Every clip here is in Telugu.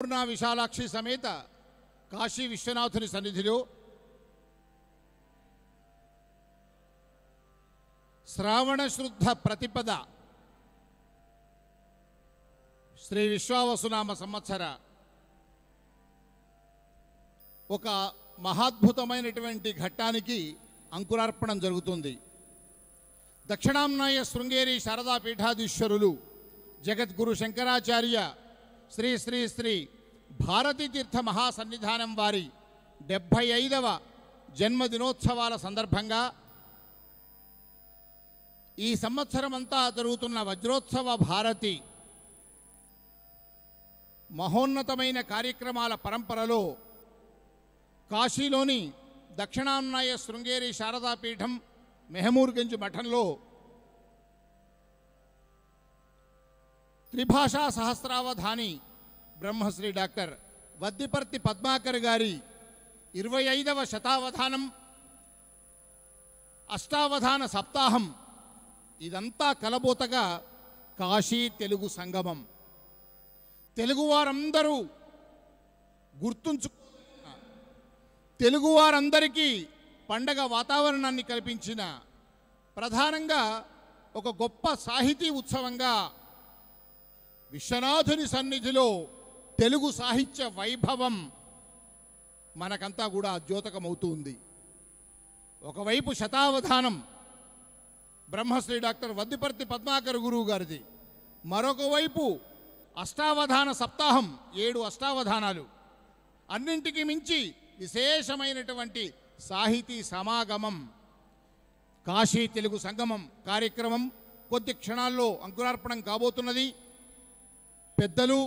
అన్నపూర్ణ విశాలాక్షి సమేత కాశీ విశ్వనాథుని సన్నిధిలో శ్రావణ శుద్ధ ప్రతిపద శ్రీ విశ్వావసునామ సంవత్సర ఒక మహాద్భుతమైనటువంటి ఘట్టానికి అంకురార్పణం జరుగుతుంది. దక్షిణాంనాయ శృంగేరి శారదా పీఠాధీశ్వరులు జగద్గురు శంకరాచార్య శ్రీ శ్రీ శ్రీ భారతీ తీర్థ మహాసన్నిధానం వారి 75వ జన్మదినోత్సవాల సందర్భంగా ఈ సంవత్సరమంతా జరుగుతున్న వజ్రోత్సవ భారతి మహోన్నతమైన కార్యక్రమాల పరంపరలో కాశీలోని దక్షిణాంనాయ శృంగేరి శారదాపీఠం మెహమూర్గంజ్ మఠంలో త్రిభాషా సహస్రావధాని బ్రహ్మశ్రీ డాక్టర్ వద్దిపర్తి పద్మాకర్ గారి 25వ శతావధానం అష్టావధాన సప్తాహం ఇదంతా కలబోతగా కాశీ తెలుగు సంగమం. తెలుగువారందరూ తెలుగువారందరికీ పండగ వాతావరణాన్ని కల్పించిన ప్రధానంగా ఒక గొప్ప సాహితీ ఉత్సవంగా విశ్వనాథుని సన్నిధిలో తెలుగు సాహిత్య వైభవం మనకంతా కూడా ద్యోతకమవుతుంది. ఒకవైపు శతావధానం బ్రహ్మశ్రీ డాక్టర్ వద్దిపర్తి పద్మాకర్ గురువు గారిది, మరొక వైపు అష్టావధాన సప్తాహం 7 అష్టావధానాలు, అన్నింటికి మించి విశేషమైనటువంటి సాహితీ సమాగమం కాశీ తెలుగు సంగమం కార్యక్రమం కొద్ది క్షణాల్లో అంకురార్పణం కాబోతున్నది. పెద్దలు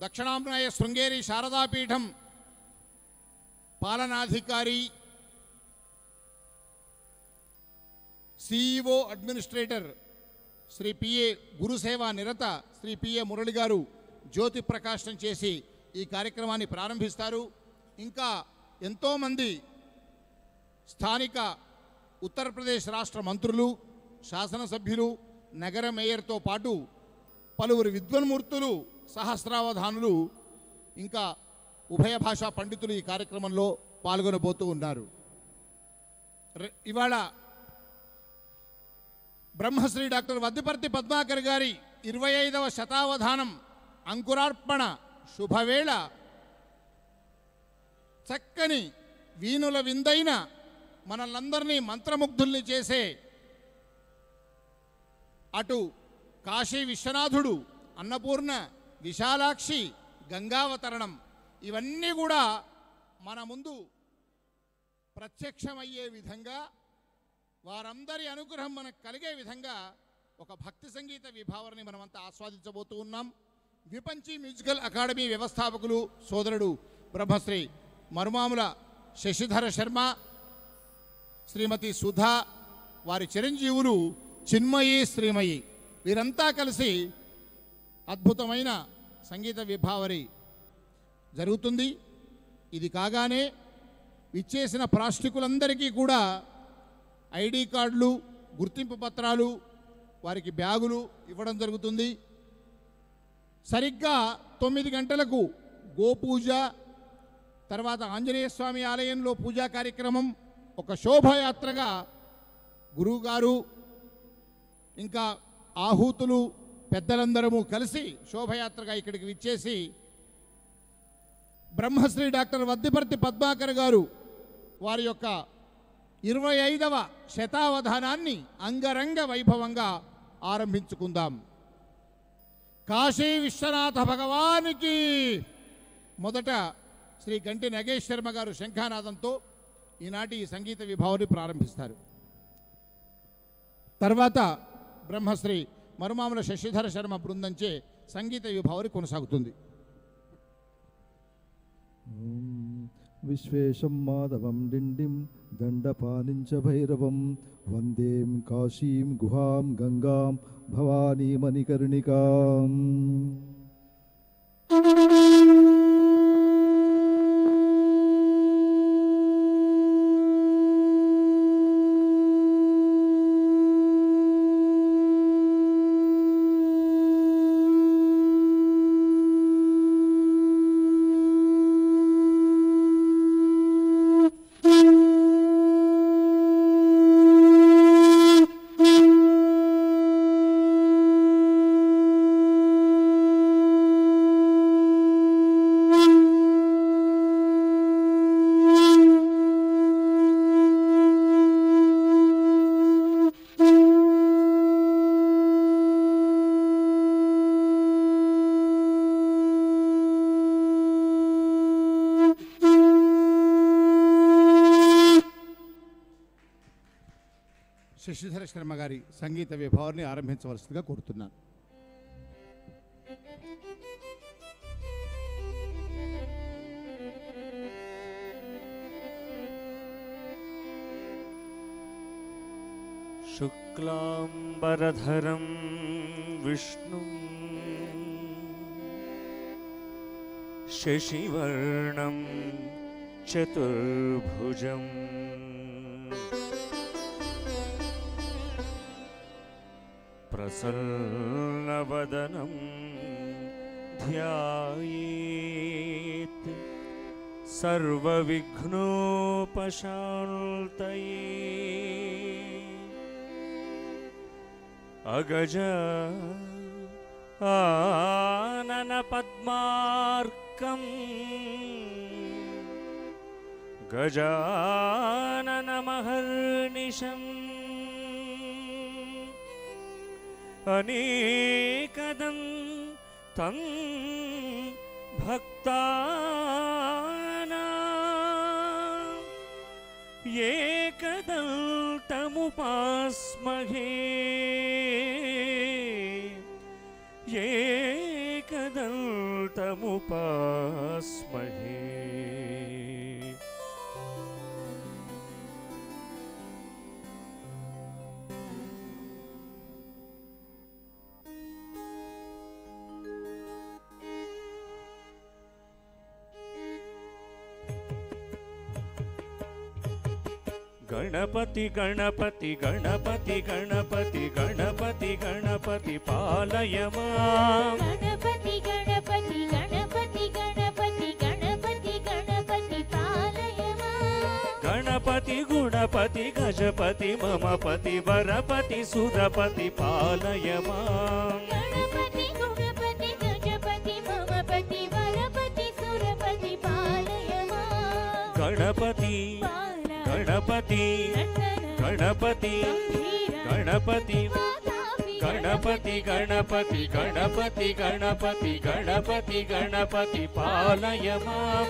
దక్షిణాంనాయ శృంగేరి శారదాపీఠం పాలనాధికారి సిఇఓ అడ్మినిస్ట్రేటర్ శ్రీ పిఏ గురుసేవా నిరత శ్రీ పిఏ మురళి గారు జ్యోతి ప్రకాశం చేసి ఈ కార్యక్రమాన్ని ప్రారంభిస్తారు. ఇంకా ఎంతోమంది స్థానిక ఉత్తరప్రదేశ్ రాష్ట్ర మంత్రులు, శాసనసభ్యులు, నగర మేయర్తో పాటు పలువురు విద్వన్మూర్తులు, సహస్రావధానులు, ఇంకా ఉభయ భాషా పండితులు ఈ కార్యక్రమంలో పాల్గొనబోతూ ఉన్నారు. ఇవాళ బ్రహ్మశ్రీ డాక్టర్ వద్దిపర్తి పద్మాకర్ గారి 25వ శతావధానం అంకురార్పణ శుభవేళ చక్కని వీణుల విందైన మనల్నందరినీ మంత్రముగ్ధుల్ని చేసే అటు కాశీ విశ్వనాథుడు, అన్నపూర్ణ, విశాలాక్షి, గంగావతరణం ఇవన్నీ కూడా మన ముందు ప్రత్యక్షమయ్యే విధంగా, వారందరి అనుగ్రహం మనకు కలిగే విధంగా ఒక భక్తి సంగీత విభావరని మనమంతా ఆస్వాదించబోతూ ఉన్నాం. విపంచి మ్యూజికల్ అకాడమీ వ్యవస్థాపకులు సోదరుడు బ్రహ్మశ్రీ మరుమాముల శశిధర శర్మ, శ్రీమతి సుధా, వారి చిరంజీవులు చిన్మయి, శ్రీమయి, వీరంతా కలిసి అద్భుతమైన సంగీత విభావరి జరుగుతుంది. ఇది కాగానే ఇచ్చేసిన ప్రాష్టికులందరికీ కూడా ఐడి కార్డులు, గుర్తింపు పత్రాలు, వారికి బ్యాగులు ఇవ్వడం జరుగుతుంది. సరిగ్గా 9 గంటలకు గోపూజ, తర్వాత ఆంజనేయ స్వామి ఆలయంలో పూజా కార్యక్రమం, ఒక శోభయాత్రగా గురువుగారు ఇంకా ఆహూతులు పెద్దలందరము కలిసి శోభయాత్రగా ఇక్కడికి విచ్చేసి బ్రహ్మశ్రీ డాక్టర్ వద్దిపర్తి పద్మాకర్ గారు వారి యొక్క 25వ శతావధానాన్ని అంగరంగ వైభవంగా ఆరంభించుకుందాం. కాశీ విశ్వనాథ భగవానికి మొదట శ్రీ గంటి నగేష్ శర్మ గారు శంఖానాదంతో ఈనాటి ఈ సంగీత విభావని ప్రారంభిస్తారు. తర్వాత బ్రహ్మశ్రీ మరుమాముల శశిధర శర్మ బృందంచే సంగీత విభావరి కొనసాగుతుంది. విశ్వేశం మాధవం డిండిం దండపానించ భైరవం వందేం కాశీం గుహాం గంగాం భవానీ మణికర్ణికాం. శశిధర శర్మ గారి సంగీత విభావాన్ని ఆరంభించవలసిందిగా కోరుతున్నాను. శుక్లాంబరధరం విష్ణుం శశివర్ణం చతుర్భుజం ప్రసన్నవదనం ధ్యాయేత్ సర్వవిఘ్నోపశాంతయే అగజ ఆనన పద్మార్కం గజానన మహర్నిశం అనేకదం తం భక్తానాం ఏకదంతముపాస్మహే ఏకదంతముపాస్మహే. గణపతి గణపతి గణపతి గణపతి గణపతి గణపతి పాలయ మాం. గణపతి గణపతి గణపతి గణపతి గణపతి గణపతి పాలయ మాం. గణపతి గుణపతి గజపతి మమపతి వరపతి సురపతి పాలయ మాం. గణపతి గుణపతి గజపతి మమపతి వరపతి సురపతి పాలయ మాం. గణపతి గణపతి గణపతి గణపతి గణపతి గణపతి గణపతి గణపతి గణపతి గణపతి పాలయ మాం.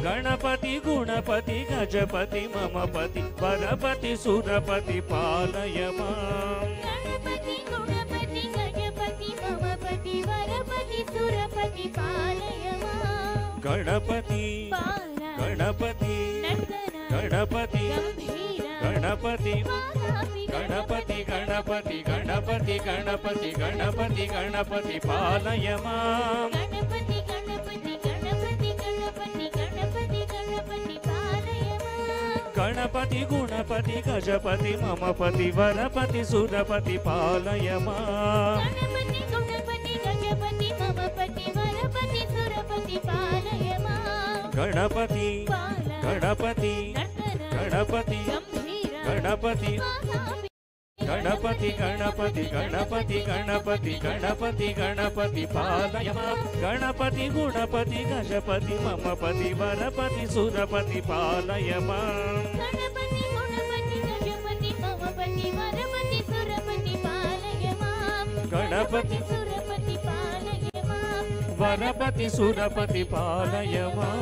గణపతి గుణపతి గజపతి మమపతి వరపతి సురపతి పాలయ మాం. గణపతి గుణపతి గజపతి మమపతి వరపతి సురపతి పాలయ మాం. గణపతి గణపతి గణపతి గణపతి గణపతి గణపతి గణపతి గణపతి గణపతి గణపతి పాలయ మాం. గణపతి గణపతి గణపతి గణపతి గణపతి గణపతి పాలయ మాం. గణపతి గుణపతి గజపతి మమపతి వరపతి సురపతి పాలయ మాం. గణపతి గుణపతి గజపతి మమపతి వరపతి సురపతి పాలయ మాం. గణపతి గణపతి గణపతి గణపతి గణపతి గణపతి గణపతి గణపతి గణపతి గణపతి పాలయ మాం. గణపతి గుణపతి గజపతి మమపతి వరపతి సురపతి పాలయ మాం. గణపతి గుణపతి గజపతి మమపతి వరపతి సురపతి పాలయ మాం. గణపతి సురపతి పాలయ మాం. వరపతి సురపతి పాలయ మాం.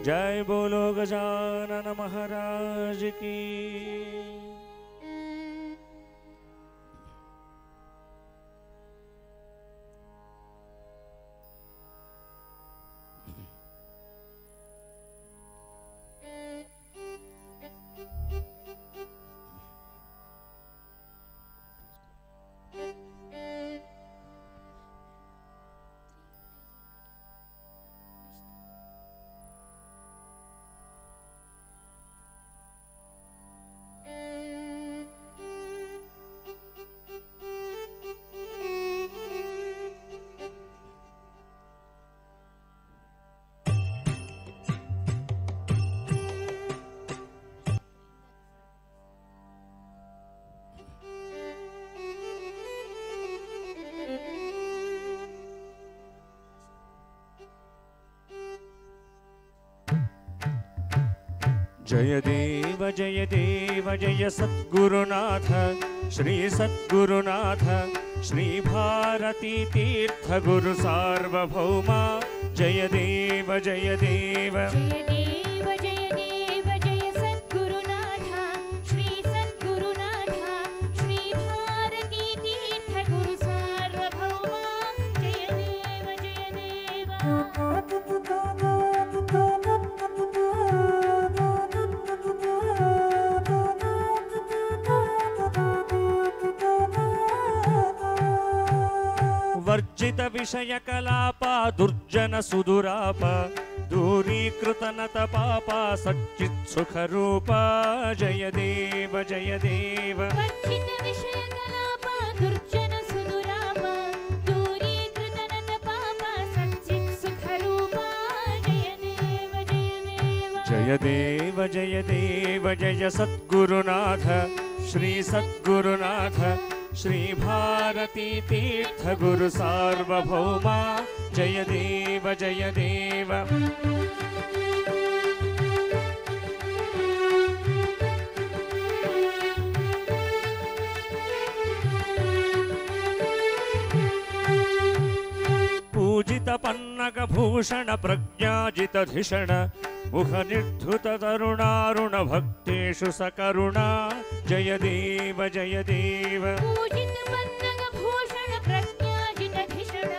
जय बोलो गजानन महाराज की. जय देव जय सद्गुरुनाथ श्री सद्गुरुनाथ श्री भारती तीर्थ गुरु सार्वभौमा जय देव जय देव जय देव जय देव जय सद्गुरुनाथ విషయ కలాప దుర్జన సుదురాప దూరీకృత నత పాప సచ్చిత్ సుఖ రూప జయ దేవ జయ దేవ వర్జిత విషయ కలాప దుర్జన సుదురాప దూరీకృత నత పాప సచ్చిత్ సుఖ రూప జయ దేవ జయ దేవ జయ దేవ జయ దేవ జయ సద్గురునాథ శ్రీ సద్గురునాథ శ్రీ భారతీ తీర్థ గురు సార్వభౌమ జయ దేవ జయ దేవ పూజిత పన్నగ భూషణ ప్రజ్ఞాజిత ధిషణ ముఖ నిర్ధుత తరుణారుణ భక్తేషు సకరుణ జయ దేవ జయ దేవ పూజిత పన్నగ భూషణ ప్రజ్ఞాజిత ధిషణ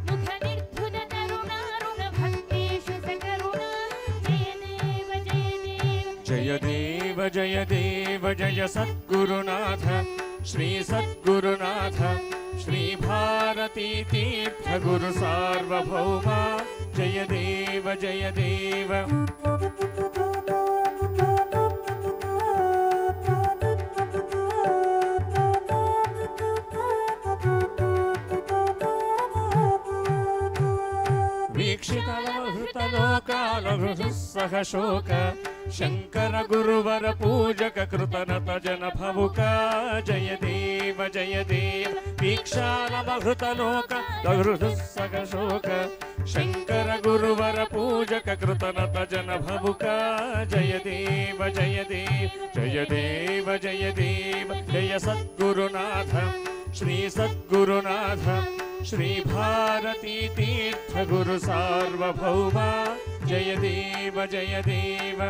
ముఖ నిర్ధుత తరుణారుణ భక్తేషు సకరుణ జయ దేవ జయ దేవ జయ దేవ జయ దేవ జయ సద్గురునాథ శ్రీ సద్గురునాథ శ్రీ భారతీ తీర్థ గురు సార్వభౌమ జయ దేవ జయ దేవ వీక్షితలోకాలహృసః శోక శంకర గురువర పూజక కృతనత జన భవుక జయ దేవ జయ దేవ వీక్షాలమహృతలోక లహృసః శోక శంకర గురువర పూజక కృతనత జన భవుక జయ దేవ జయ దేవ జయ దేవ జయ దేవ జయ సద్గురునాథ శ్రీ సద్గురునాథ శ్రీ భారతీ తీర్థ గురు సార్వభౌమ జయ దేవ జయ దేవ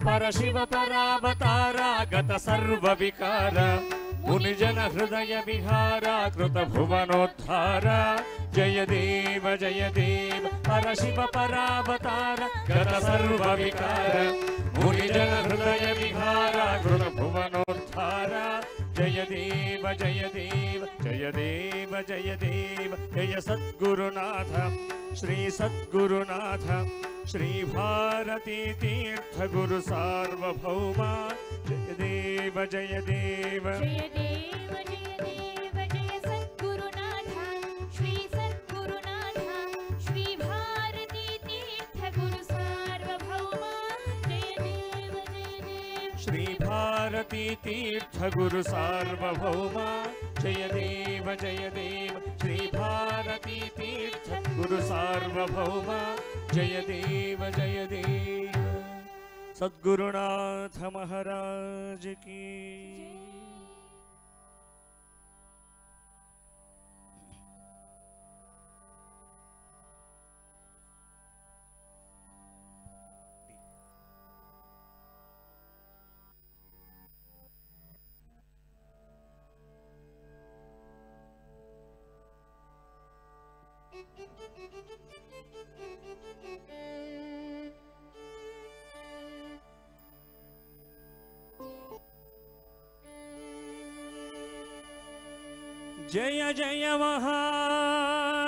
పరశివ పరావతారాగత సర్వ వికార మునిజన హృదయ విహార కృత భువనోద్ధార జయ దేవ జయ దేవ పరశివ పరావతార గత సర్వ వికార మునిజన హృదయ విహార కృత భువనోద్ధార జయ దేవ జయ దేవ జయ దేవ జయ దేవ జయ సద్గురునాథ శ్రీ సద్గురునాథ శ్రీ భారతీ తీర్థ గురు సార్వభౌమ జయ దేవ జయ దేవ జయ దేవ జయ దేవ జయ సద్గురునాథ శ్రీ సద్గురునాథ శ్రీ భారతీ తీర్థ గురు సార్వభౌమ జయ దేవ జయ దేవ శ్రీ భారతీ తీర్థ గురు సార్వభౌమ జయ దేవ జయ దేవ శ్రీ భారతీ తీర్థ గురు సార్వభౌమ జయ దేవ జయ దేవ సద్గురునాథ మహారాజ్ की जय जय महादेवा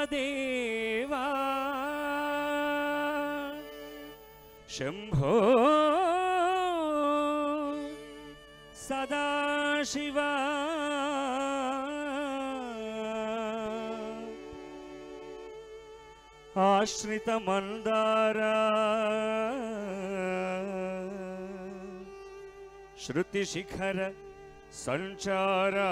शंभो सदाशिवा आश्रित मंदारा श्रुति शिखर संचारा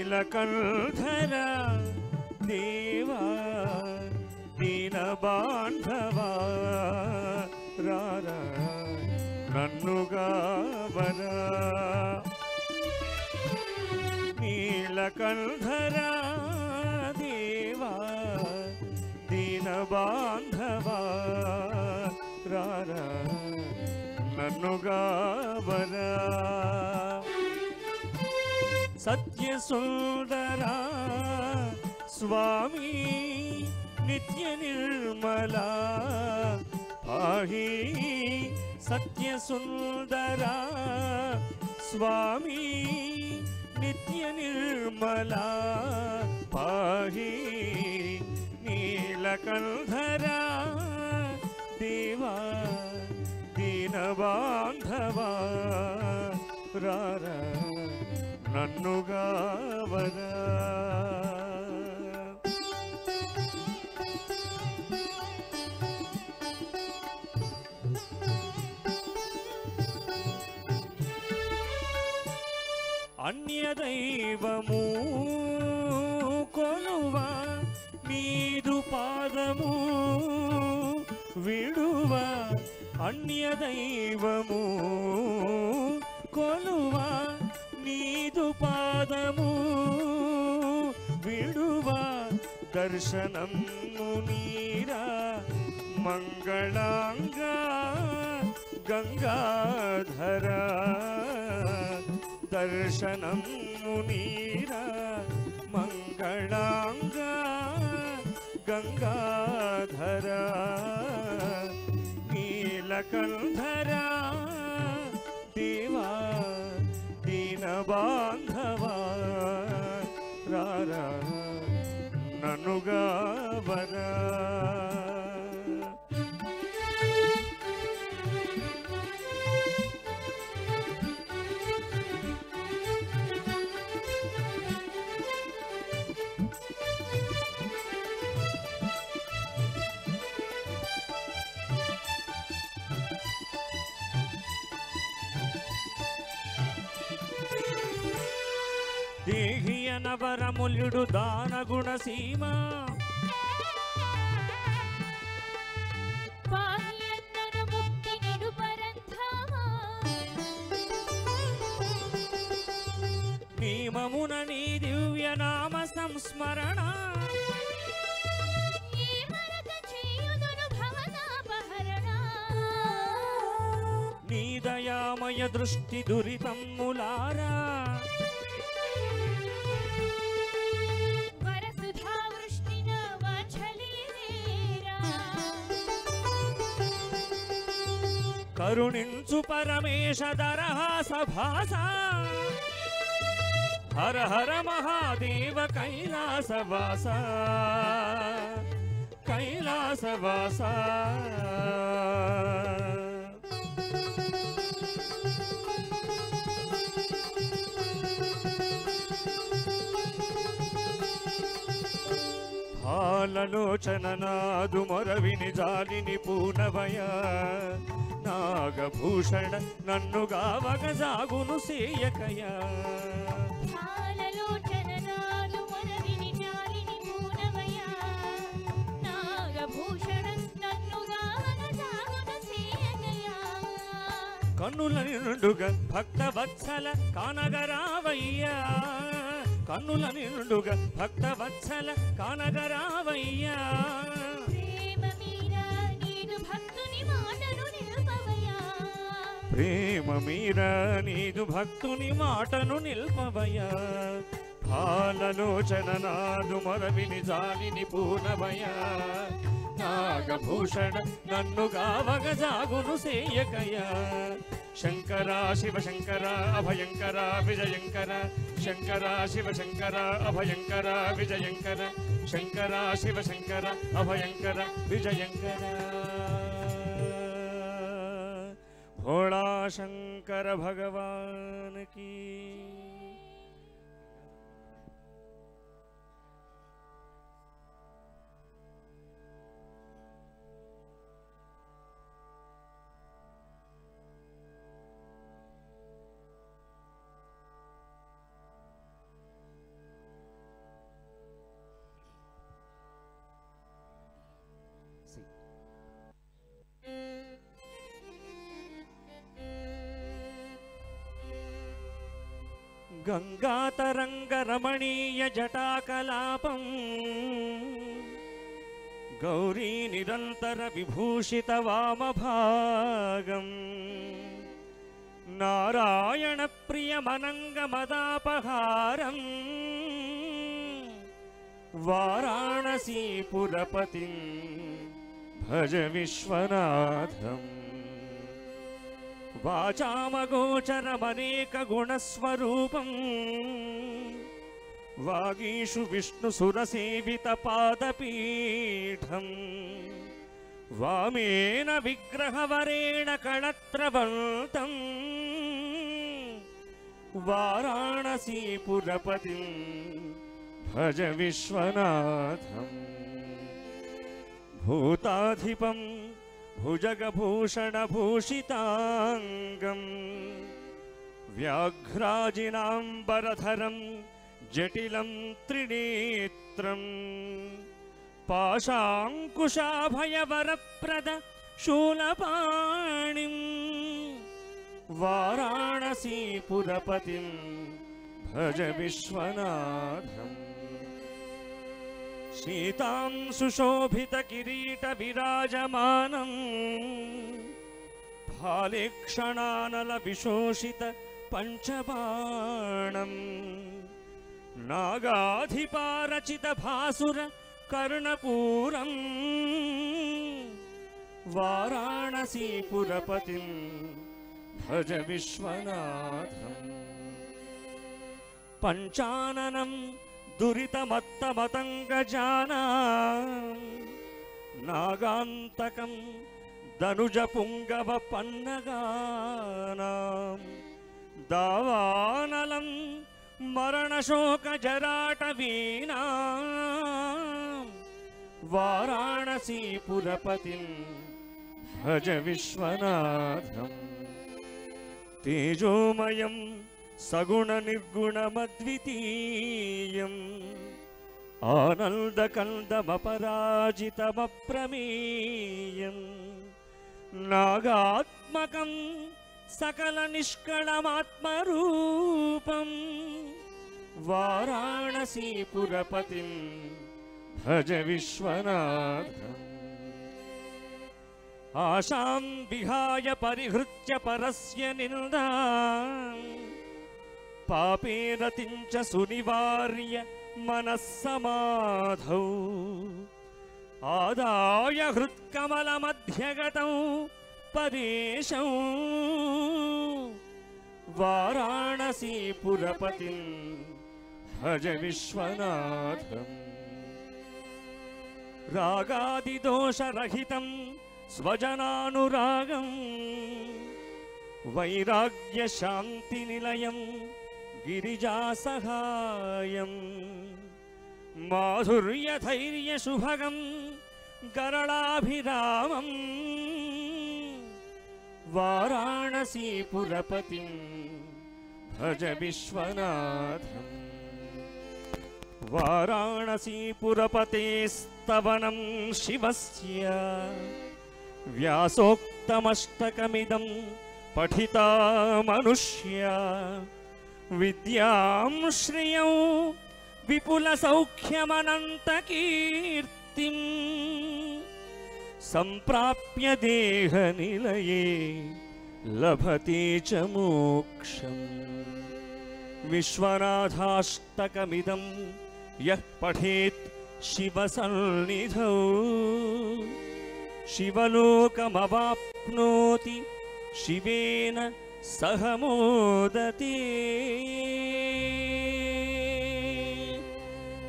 नीलकंठर देवा दीन बांधवा रारा नन्नुगावरा नीलकंठर देवा दीन बांधवा रारा नन्नुगावरा सत्यसुन्दरा स्वामी नित्यनिर्मला पाहि सत्यसुन्दरा स्वामी नित्यनिर्मला पाहि नीलकण्ठरा देवा दीनबान्धवा रारा नन्नुगावरा अन्यदैवमु కొలువా నీదు పాదము విడువా అన్యదైవము కొలువా నీదు పాదము విడువా దర్శనము నీరా మంగళాంగా గంగాధరా దర్శనము నీరా మంగళాంగా గంగాధరా నీలకంఠరా దేవా దీనబాంధవా రారా నన్నుగావరా దేహియనవరములుడు దానగుణ సీమ పాహియన్నను ముక్తి నిడు పరంధామా నియమమున నీ దివ్య నామ సంస్మరణ ఏ మరక చేయుదును భవనాపహరణ నీ దయామయ దృష్టి దురితమ్ములారా కరుణించు పరమేశ దరహాస భాస హర హర మహాదేవ కైలాసవాస కైలాసవాస పాలలోచన నాదు మొరవిని జాలిని పూనవయ నాగభూషణ నన్నుగావగ సాగును సేయకయ పాలలోచన నాదు మొరవిని జాలిని పూనవయ నాగభూషణ నన్నుగావగ సాగును సేయకయ కన్నుల నిండుగా భక్త వత్సల కానగరావయ్యా కన్నుల నిండుగా భక్త వత్సల కానగరావయ్యా ప్రేమ మీరా నీదు భక్తుని మాటను నిల్పవయా పాలలోచన నాదు మొరవిని జాలిని పూనవయా నాగభూషణ నన్ను గావగ సాగును సేయకయా శంకర శివ శంకర అభయంకర విజయంకర శంకర శివ శంకర అభయంకర విజయంకర శంకర శివ శంకర అభయంకర విజయంకర भोला शंकर भगवान की गंगातरंग रमणीय जटाकलापं गौरी निरंतर विभूषित वामभागं నారాయణ ప్రియమనంగమదాపహారం వారాణసీపురపతిం భజ విశ్వనాథం వాచామగోచరమనేక గుణస్వరూపం వాగీషు విష్ణుసురసేవిత పాదపీఠం వామేన విగ్రహవరేణ కళత్రవంతం వారాణసీపురపతిం భజ విశ్వనాథం భూతాధిపం భుజగభూషణభూషితాంగం వ్యాఘ్రాజినాంబరధరం జటిలం త్రినేత్రం పాశాంకుశాభయవరప్రద శూలపాణిం వారాణసీపురపతిం భజ విశ్వనాథం సీతాం సుశోభిత కిరీట విరాజమానం ఫాలేక్షణానల విశోషిత పంచబాణం నాగాధిపారచిత భాసుర కర్ణపూరం వారాణసీపురపతిం భజ విశ్వనాథం పంచాననం దురితమత్తమతంగజానాం నాగాంతకం ధనుజపుంగవ పన్నగానాం దావానలం మరణశోకజరాటవీనాం వారాణసీపురపతిం భజ విశ్వనాథం తేజోమయం సగుణనిర్గుణమద్వితీయం ఆనందకందమపరాజితమప్రమేయం నాగాత్మకం సకల నిష్కళమాత్మరూపం వారాణసీపురపతిం భజ విశ్వనాథం ఆశాం విహాయ పరిహృత్య పరస్య నిందాం పాపేరతించ సునివార్య మనస్సమాధౌ ఆదాయ హృత్కమలమధ్యగతం పరేశం వారాణసీపురపతిం భజ విశ్వనాథం రాగాదిదోషరహితం స్వజనానురాగం వైరాగ్య శాంతి నిలయం గిరిజాసహాయం మాధుర్య ధైర్య శుభగం గరళాభిరామం వారాణసీపురపతిం భజ విశ్వనాథం వారాణసీపురపతేస్తవనం శివస్య వ్యాసోక్తమష్టకమిదం పఠితా మనుష్య విద్యాం శ్రియం విపుల సౌఖ్యమనంతకీర్తిం సంప్రాప్య దేహనిలయే లభతే చ మోక్షం విశ్వనాథాష్టకమిదం యః పఠేత్ శివసన్నిధౌ శివలోకమవాప్నోతి శివేన సహ మోదతే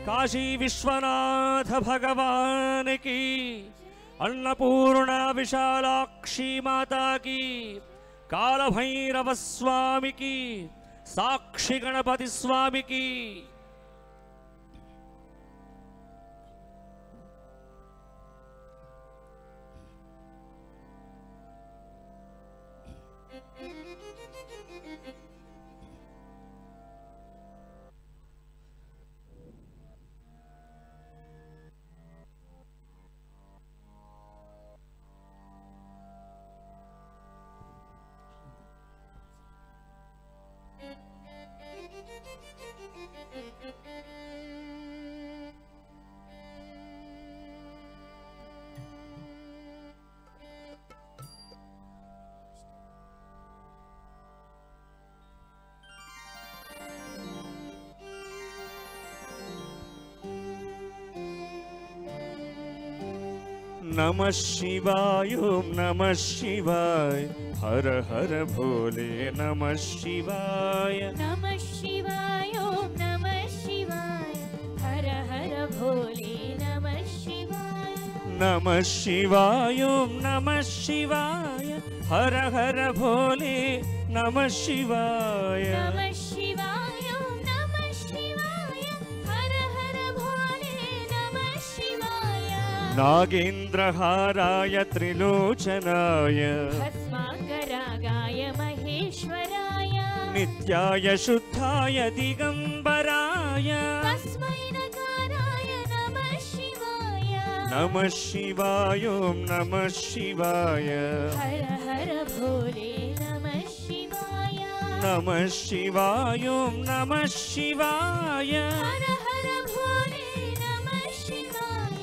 కాశీ విశ్వనాథ భగవాన్ की अन्नपूर्णा विशालाक्षी माता की काल भैरव स्वामी की साक्षी गणपति स्वामी की नमः शिवाय ओम नमः शिवाय हर हर भोले नमः शिवाय नमः शिवाय ओम नमः शिवाय हर हर भोले नमः शिवाय नमः शिवाय ओम नमः शिवाय हर हर भोले नमः शिवाय नमः शिवाय ओम नमः शिवाय हर हर भोले नमः शिवाय नागेन्द्रहाराय त्रिलोचनाय भस्माकरागाय महेश्वराय नित्याय शुद्धाय दिगंबराय तस्मै नकाराय नमः शिवाय नमः शिवाय ओम नमः शिवाय हर हर भोले नमः शिवाय नमः शिवाय ओम नमः शिवाय हर हर भोले नमः शिवाय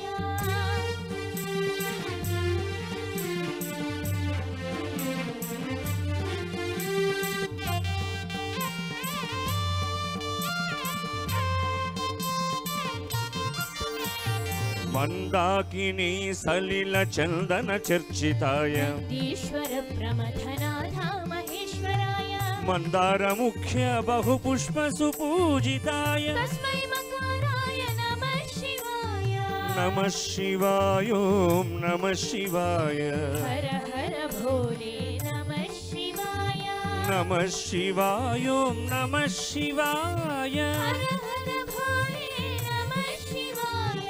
मंदाकिनी सलिल चंदन चर्चिताय ईश्वर प्रमथनाथा महेश्वराय मंदार मुख्य बहुपुष्प सुपूजिताय तस्मै मकाराय नमः शिवाय नमः शिवाय ओम नमः शिवाय हर हर भोले नमः शिवाय नमः शिवाय ओम नमः शिवाय हर हर भोले नमः शिवाय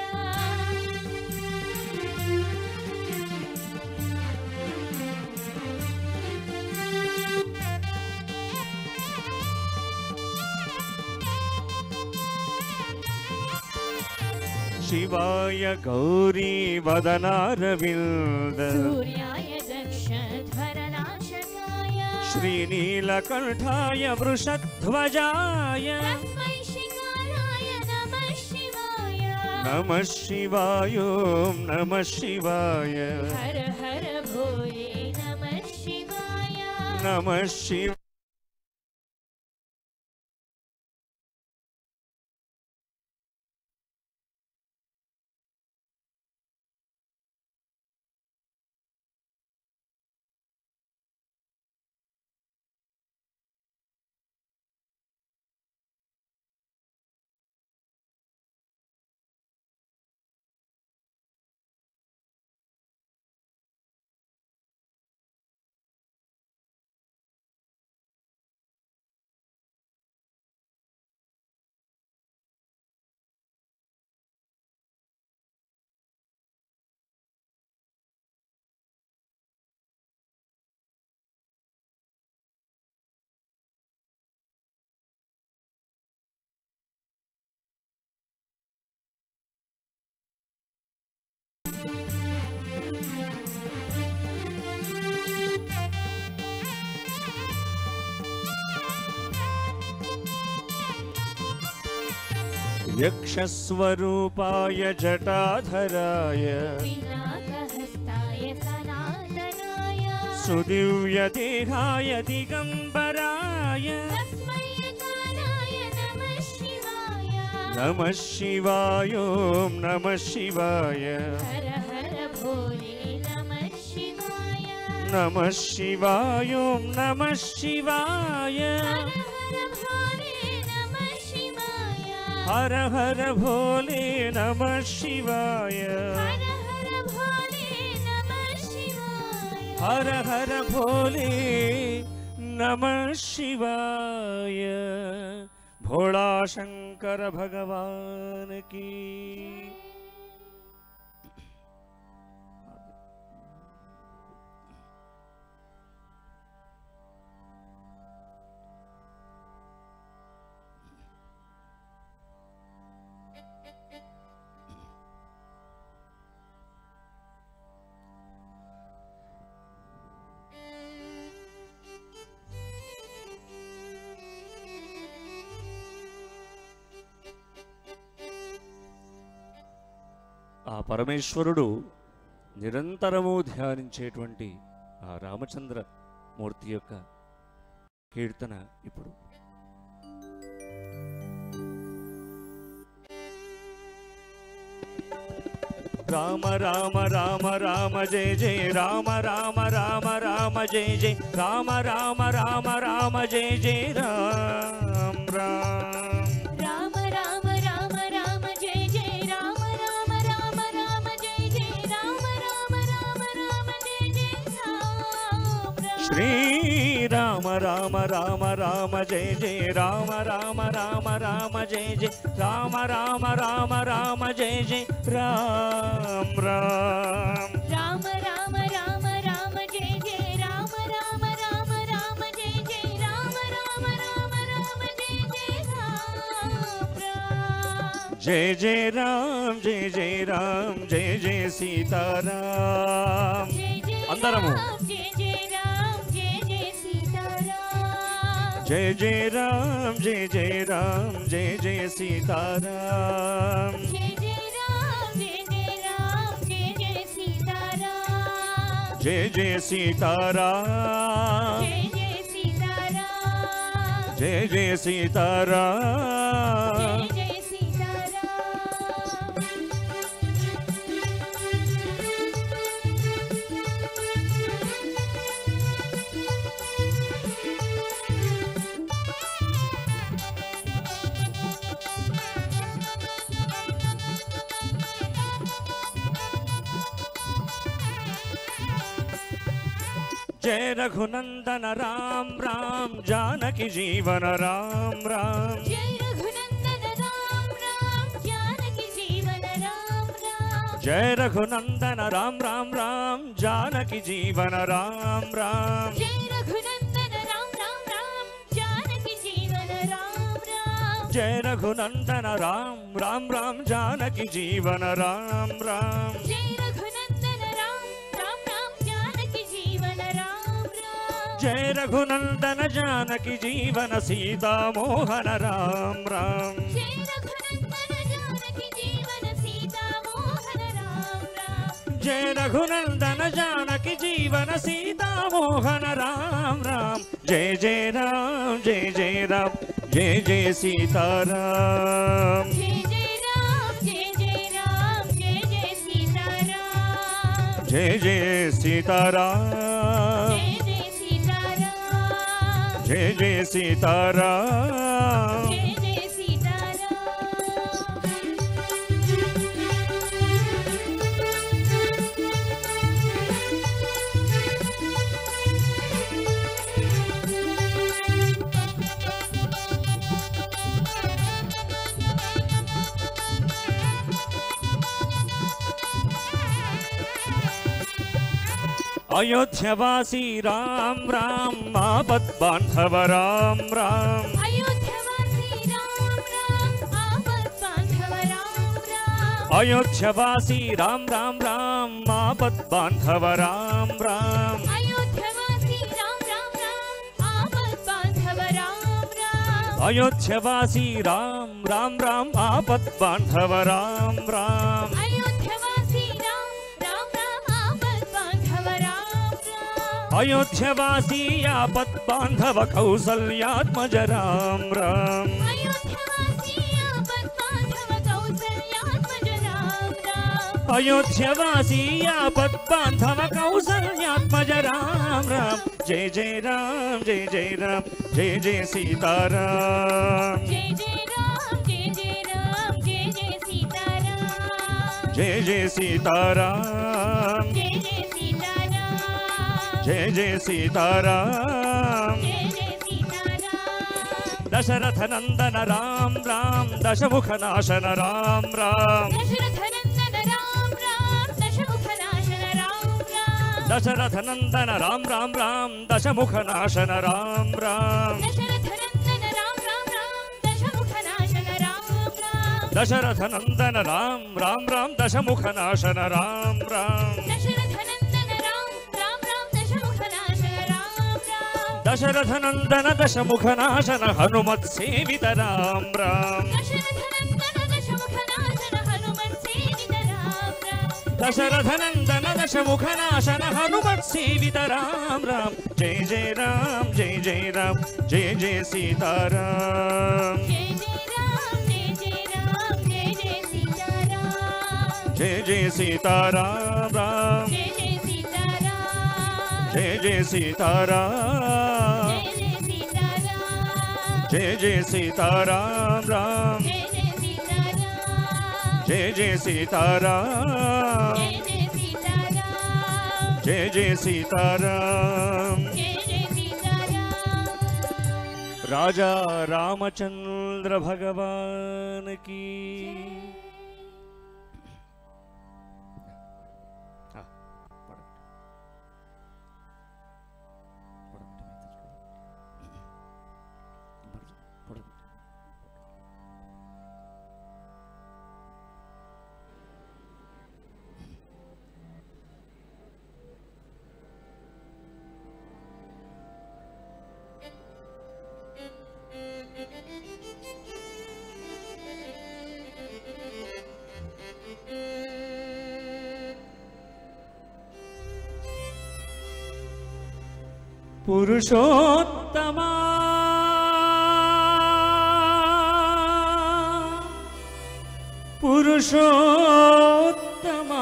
शिवाय गौरी वदनारविंद सूर्याय दक्षध्वरनाशकाय श्रीनीलकण्ठाय वृषध्वजाय तस्मै शिकाराय नमः शिवाय नमः शिवाय ओम नमः शिवाय हर हर भोले नमः शिवाय नमः शिव यक्षस्वरूपाय जटाधराय पिनाकहस्ताय सनातनाय सुदिव्यदेहाय दिगंबराय तस्मै यकाराय नमः शिवाय नमः शिवाय ओम नमः शिवाय हर हर भोले नमः शिवाय नमः शिवाय ओम नमः शिवाय हर हर भोले नमः शिवाय हर हर भोले नमः शिवाय हर हर भोले नमः शिवाय हर हर भोले नमः शिवाय भोला शंकर भगवान की ఆ పరమేశ్వరుడు నిరంతరము ధ్యానించేటువంటి ఆ రామచంద్ర మూర్తి యొక్క కీర్తన ఇప్పుడు రామ రామ రామ రామ జయ జయ రామ రామ రామ రామ జయ జయ రామ రామ రామ రామ జయ జయ రామ రామ రామ రామ రామ రామ జయ జయ రామ రామ రామ రామ జయ జయ రామ రామ రామ రామ జయ జయ రామ శ్రీ రామ రామ రామ రామ జయ జయ రామ రామ రామ రామ జయ జయ రామ రామ రామ రామ జయ జయ రామ రామ రామ రామ రామ రామ జయ జయ రామ రామ రామ రామ జయ జయ రామ రామ రామ రామ జయ జయ రామ జయ జయ రామ జయ జయ రామ జయ జయ సీతారాం అందరము జయ జయ రామ జయ జయ సీతారాం జయ జయ రామ జయ జయ రామ జయ జయ సీతారాం జయ జయ రామ జయ జయ రామ జయ జయ సీతారాం జయ జయ సీతారాం జయ జయ సీతారాం జయ జయ సీతారాం జయ జయ సీతారాం जय रघुनंदन राम राम जानकी जीवन राम राम जय रघुनंदन राम राम जानकी जीवन राम राम जय रघुनंदन राम राम राम जानकी जीवन राम राम जय रघुनंदन राम राम राम जानकी जीवन राम राम जय रघुनंदन राम राम राम जानकी जीवन राम राम जय रघुनंदन राम राम राम जानकी जीवन राम राम जय रघुनंदन जानकी जीवन सीता मोहन राम राम जय रघुनंदन जानकी जीवन सीता मोहन राम राम जय रघुनंदन जानकी जीवन सीता मोहन राम राम जय जय राम जय जय राम जय जय सीताराम जय जय राम जय जय राम जय जय सीताराम जय जय सीताराम जय जय सीताराम जय जय सीताराम जय जय सीताराम अयोध्यवासी राम राम आपद बांधव राम राम अयोध्यवासी राम राम आपद बांधव राम राम अयोध्यवासी राम राम राम आपद बांधव राम राम अयोध्यवासी राम राम राम आपद बांधव राम राम अयोध्यवासी राम राम राम आपद बांधव राम राम अयोध्यवासी राम राम राम आपद बांधव राम राम अयोध्यवासी आपद बांधव कौसल्यात्मज राम राम अयोध्यवासी आपद बांधव कौसल्यात्मज राम राम अयोध्यवासी आपद बांधव कौसल्यात्मज राम राम जय जय राम जय जय राम जय जय सीताराम जय जय राम जय जय राम जय जय सीताराम जय जय सीताराम जय जय सीताराम जय जय सीताराम जय जय सीताराम दशरथ नंदन राम राम दशमुख नाशन राम राम दशरथ नंदन राम राम दशमुख नाशन राम राम दशरथ नंदन राम राम राम दशमुख नाशन राम राम दशरथ नंदन राम राम राम दशमुख नाशन राम राम दशरथ नंदन राम राम राम दशमुख नाशन राम राम दशरथ नंदन राम राम राम दशमुख नाशन राम राम दशरथ नंदन दशमुख नाशन हनुमत सेवित राम राम दशरथ नंदन दशमुख नाशन हनुमत सेवित राम राम दशरथ नंदन दशमुख नाशन हनुमत सेवित राम राम जय जय राम जय जय राम जय जय सीताराम जय जय राम जय जय राम जय जय सीताराम జయ జయ సీతారాం రామ్ జయ జయ సీతారాం జయ జయ సీతారాం రామ్ జయ జయ సీతారాం జయ జయ సీతారాం జయ జయ సీతారాం రాజా రామచంద్ర భగవాన్ की పురుషోత్తమా పురుషోత్తమా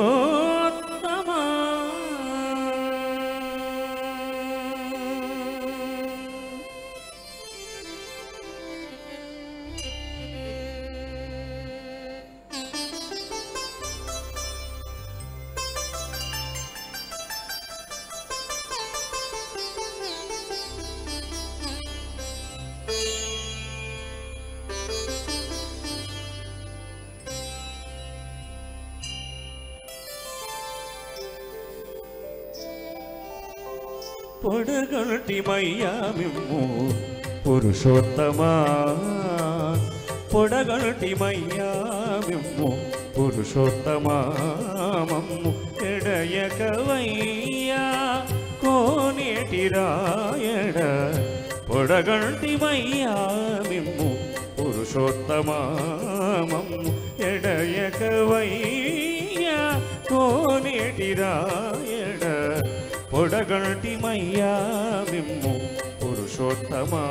పురుషోత్తమా పొడగొల్టి మయ్యా మిమ్ము పురుషోత్తమా పొడగొల్టి మయ్యా మిమ్ము పురుషోత్తమా మమ్ము ఎడయకవయ్యా కోనేటి రాయడ పొడగొల్టి మయ్యా మిమ్ము పురుషోత్తమా మమ్ము ఎడయకవయ్యా కోనేటి రాయడ పొడగొల్టి మయ్యా మిమ్ము పురుషోత్తమా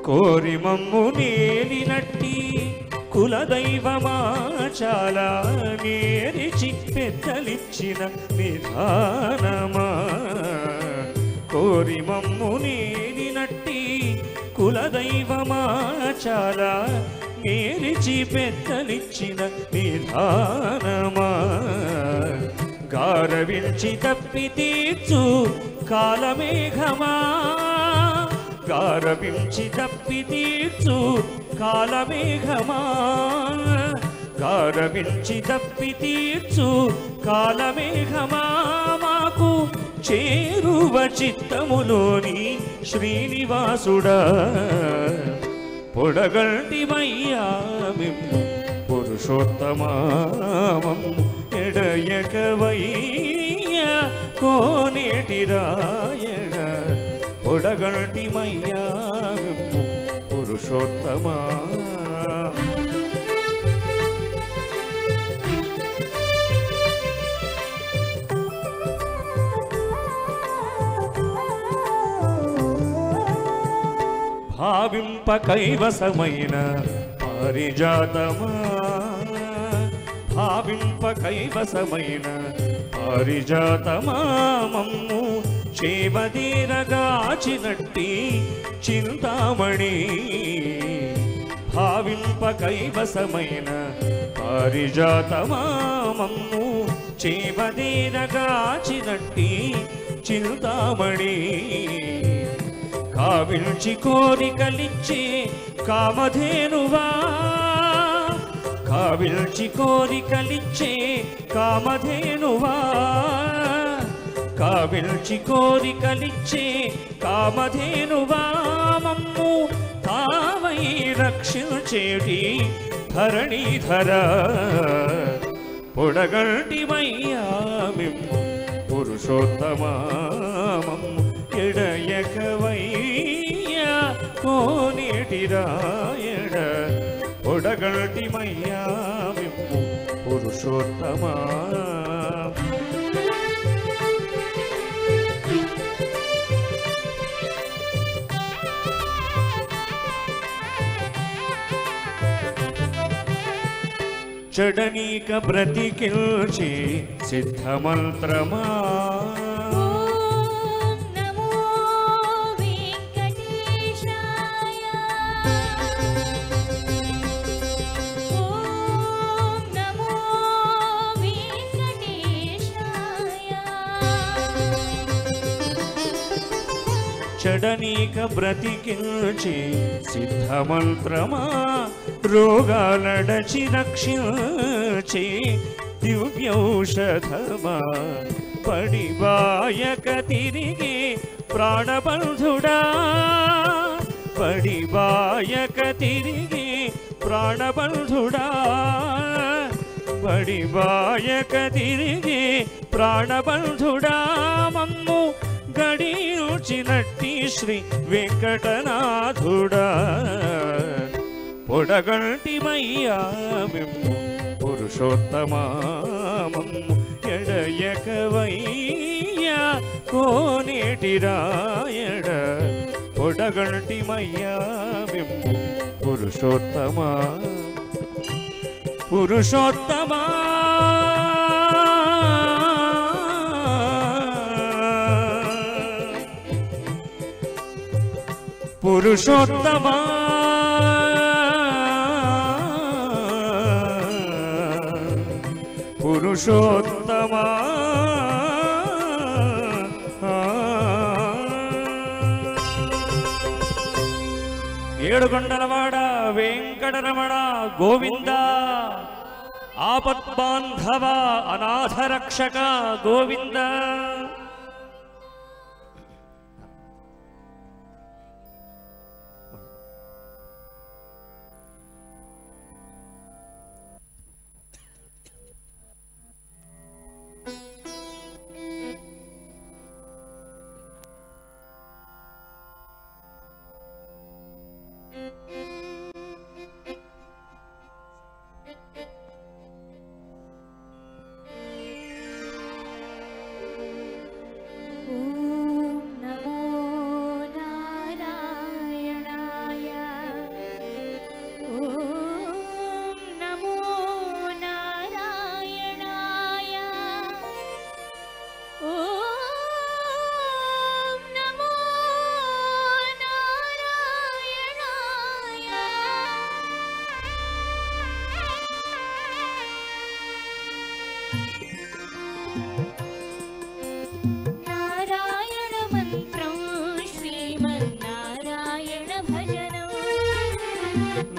కోరి మమ్ము నేలినట్టి కులదైవమా చాలా నేరిచి పెద్దలిచ్చిన విధానమా కోరి మమ్ము నేలినట్టి కులదైవమా చాలా నేరిచి పెద్దలిచ్చిన విధానమా గారవించి తప్పి తీర్చు కాలమేఘమా గారవించి తప్పి తీర్చు కాలమేఘమా గారవించి తప్పి తీర్చు కాలమేఘమా మాకు చేరువ చిత్తములోని శ్రీనివాసుడా పొడగొల్టి మయ్యా మిమ్ము పురుషోత్తమా మమ్ము ఎడయకవయ్యా కోనేటి రాయడ పొడగొల్టి మయ్యా మిమ్ము పురుషోత్తమా భావింప కైవసమైన పారిజాతమా భావింప కైవసమైన పారిజాతమా మమ్ము చేవదీరగాచినట్టి చింతామణి భావింప కైవసమైన పారిజాతమా మమ్ము చేవదీరగాచినట్టి చింతామణి కావిల్చి కోరికలిచ్చే కామధేనువా కావిల్చి కోరికలిచ్చే కామధేనువా కావిల్చి కోరికలిచ్చే కామధేనువా మమ్ము తావై రక్షించేటి ధరణీధర పొడగొల్టి మయ్యా మిమ్ము పురుషోత్తమా మమ్ము ఎడయకవయ్యా కోనేటి రాయడ పొడగల్టిమయ్యా మిమ్ము పురుషోత్తమా చెడనీక బ్రతికిల్చి సిద్ధమంత్రమా ఓం నమో వెంకటేశాయ ఓం నమో వెంకటేశాయ చెడనీక బ్రతికిల్చి సిద్ధమంత్రమా రోగాలడచి రక్షించి దివ్యౌషధమా పడిబాయక తిరిగి ప్రాణబంధుడా పడిబాయక తిరిగి ప్రాణబంధుడా పడిబాయక తిరిగి ప్రాణబంధుడా మమ్ము గడియుచినట్టి శ్రీ వెంకటనాథుడా పొడగల్టిమయ్యా మిమ్ము పురుషోత్తమా మమ్ము ఎడయకవయ్యా కోనేటి రాయడ పొడగల్టిమయ్యా మిమ్ము పురుషోత్తమా పురుషోత్తమా పురుషోత్తమా పురుషోత్తమా ఏడుకొండలవాడ వెంకటరమణ గోవింద ఆపద్బాంధవ అనాథరక్షక గోవింద ఓం నమో నారాయణాయ ఓం నమో నారాయణాయ ఓం నమో నారాయణ మంత్రం శ్రీమన్నారాయణ భజనం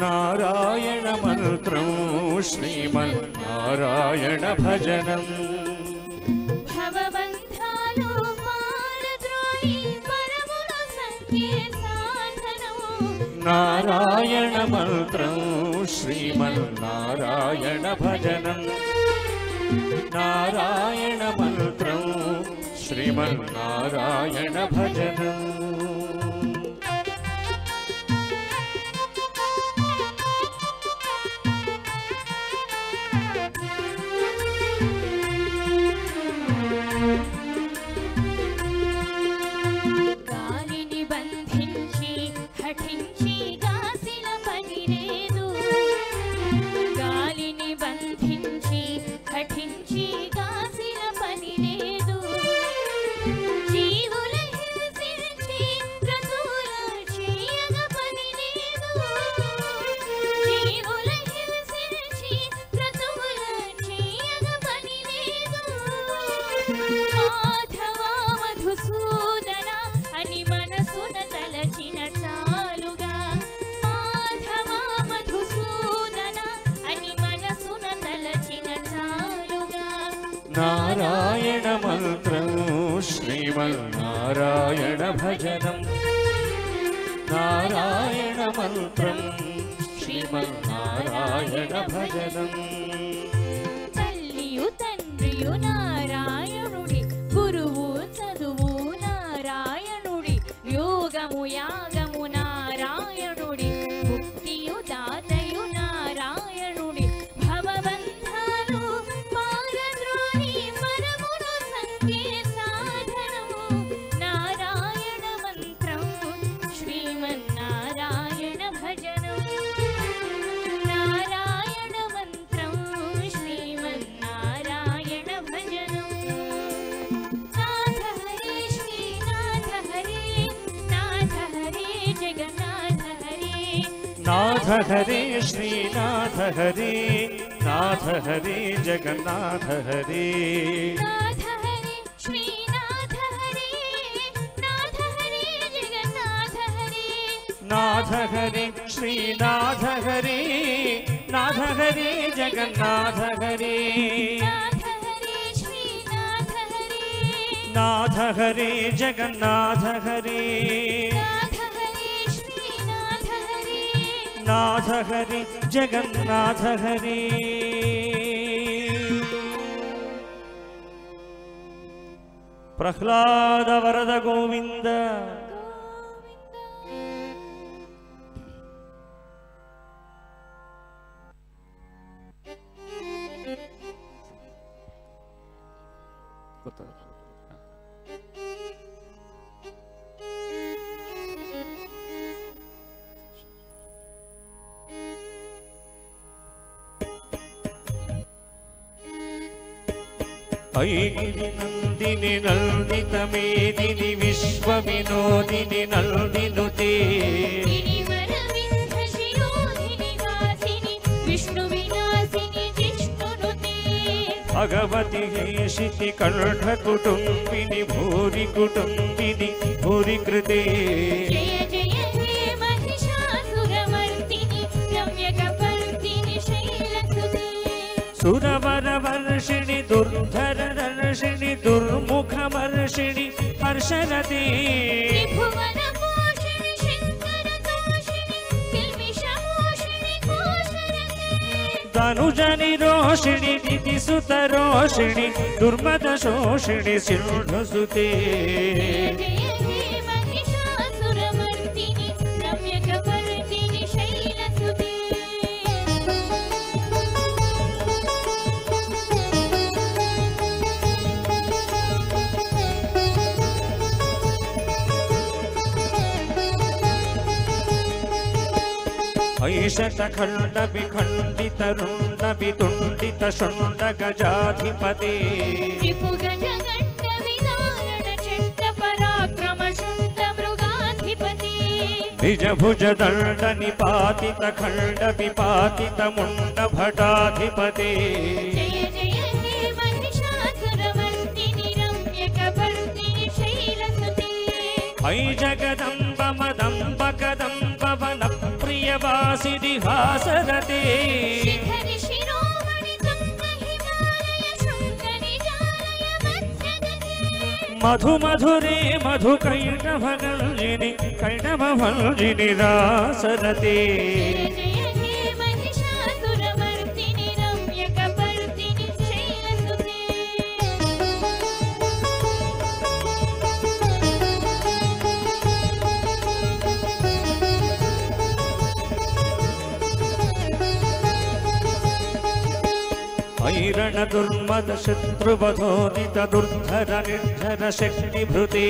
నారాయణ మంత్రం శ్రీమన్నారాయణ భజనం భవబంధాలు పారద్రోలి పరమును సంఖ్యే సాధనం నారాయణ మంత్రం శ్రీమన్నారాయణ భజనం నారాయణ మంత్రం శ్రీమన్నారాయణ భజనం గాలిని బంధించి హఠించి గాసిల పని లేదు గాలిని బంధించి హఠించి గాసిల పని లేదు జీవుల హింసించి క్రతువుల చేయగ పని లేదు జీవుల హింసించి క్రతువుల చేయగ పని లేదు మాధవా మధుసూదన అని మనసున తలచిన చాలుగా మాధవా మధుసూదన అని మనసున తలచిన చాలుగా నారాయణ మంత్రం శ్రీమన్నారాయణ భజనం నారాయణ మంత్రం శ్రీమన్నారాయణ భజనం తల్లియు తండ్రియు నారాయణుడి గురువు చదువు నారాయణుడి యోగము యాగము నారాయణుడి ముక్తియు దాతయు నారాయణుడి नाथ हरे श्रीनाथ हरे नाथ हरे जगन्नाथ हरे नाथ हरे श्रीनाथ हरे नाथ हरे जगन्नाथ हरे नाथ हरे श्रीनाथ हरे नाथ हरे जगन्नाथ हरे नाथ हरे श्रीनाथ हरे नाथ हरे जगन्नाथ हरे प्रह्लाद वरद गोविंद ऐगिरि नंदिनि नंदित मेदिनि विश्व विनोदिनि नंदिनुते विष्णु विलासिनि जिष्णुनुते भगवति हेशिति कंठ कुटुंबिनि भूरि कुटुंबिनि भूरि कृते जय जय हे महिषासुरमर्दिनि रम्यकपर्दिनि शैलसुते सुरवर वर्षिणि दुर्धर दर्शिणि दुर्मुखमर्षिणि हर्षरते त्रिभुवनपोषिणि शङ्करतोषिणि किल्बिषमोषिणि कोशरते तनुजनि रोषिणि दितिसुतरोषिणि दुर्मदशोषिणि सिंधुसुते जय जय हे महिषासुरमर्दिनि रम्यकपर्दिनि शैलसुते ऐषत खंड विखंडित रुंड वितुंडित शुंड गजाधिपते त्रिपुगजगण्ड विदारण चण्ड पराक्रम शुण्ड मृगाधिपते निज भुज दंड निपातित खंड विपातित मुंड भटाधिपते जय जय हे महिषासुरमर्दिनि रम्यकपर्दिनि शैलसुते ऐ जगदम्ब मदम्ब कदम्ब वन प्रियवासिनि हासरते शिखरि शिरोमणि तुङ्ग हिमालय शृङ्ग निजालय मध्यगते मधु मधुरे मधु कैटभभञ्जिनि रासरते जय जय हे महिषासुरमर्दिनि रम्यकपर्दिनि शैलसुते ऐरण दुर्मद शत्रुवधोदित दुर्धर निर्धर शक्तिभृते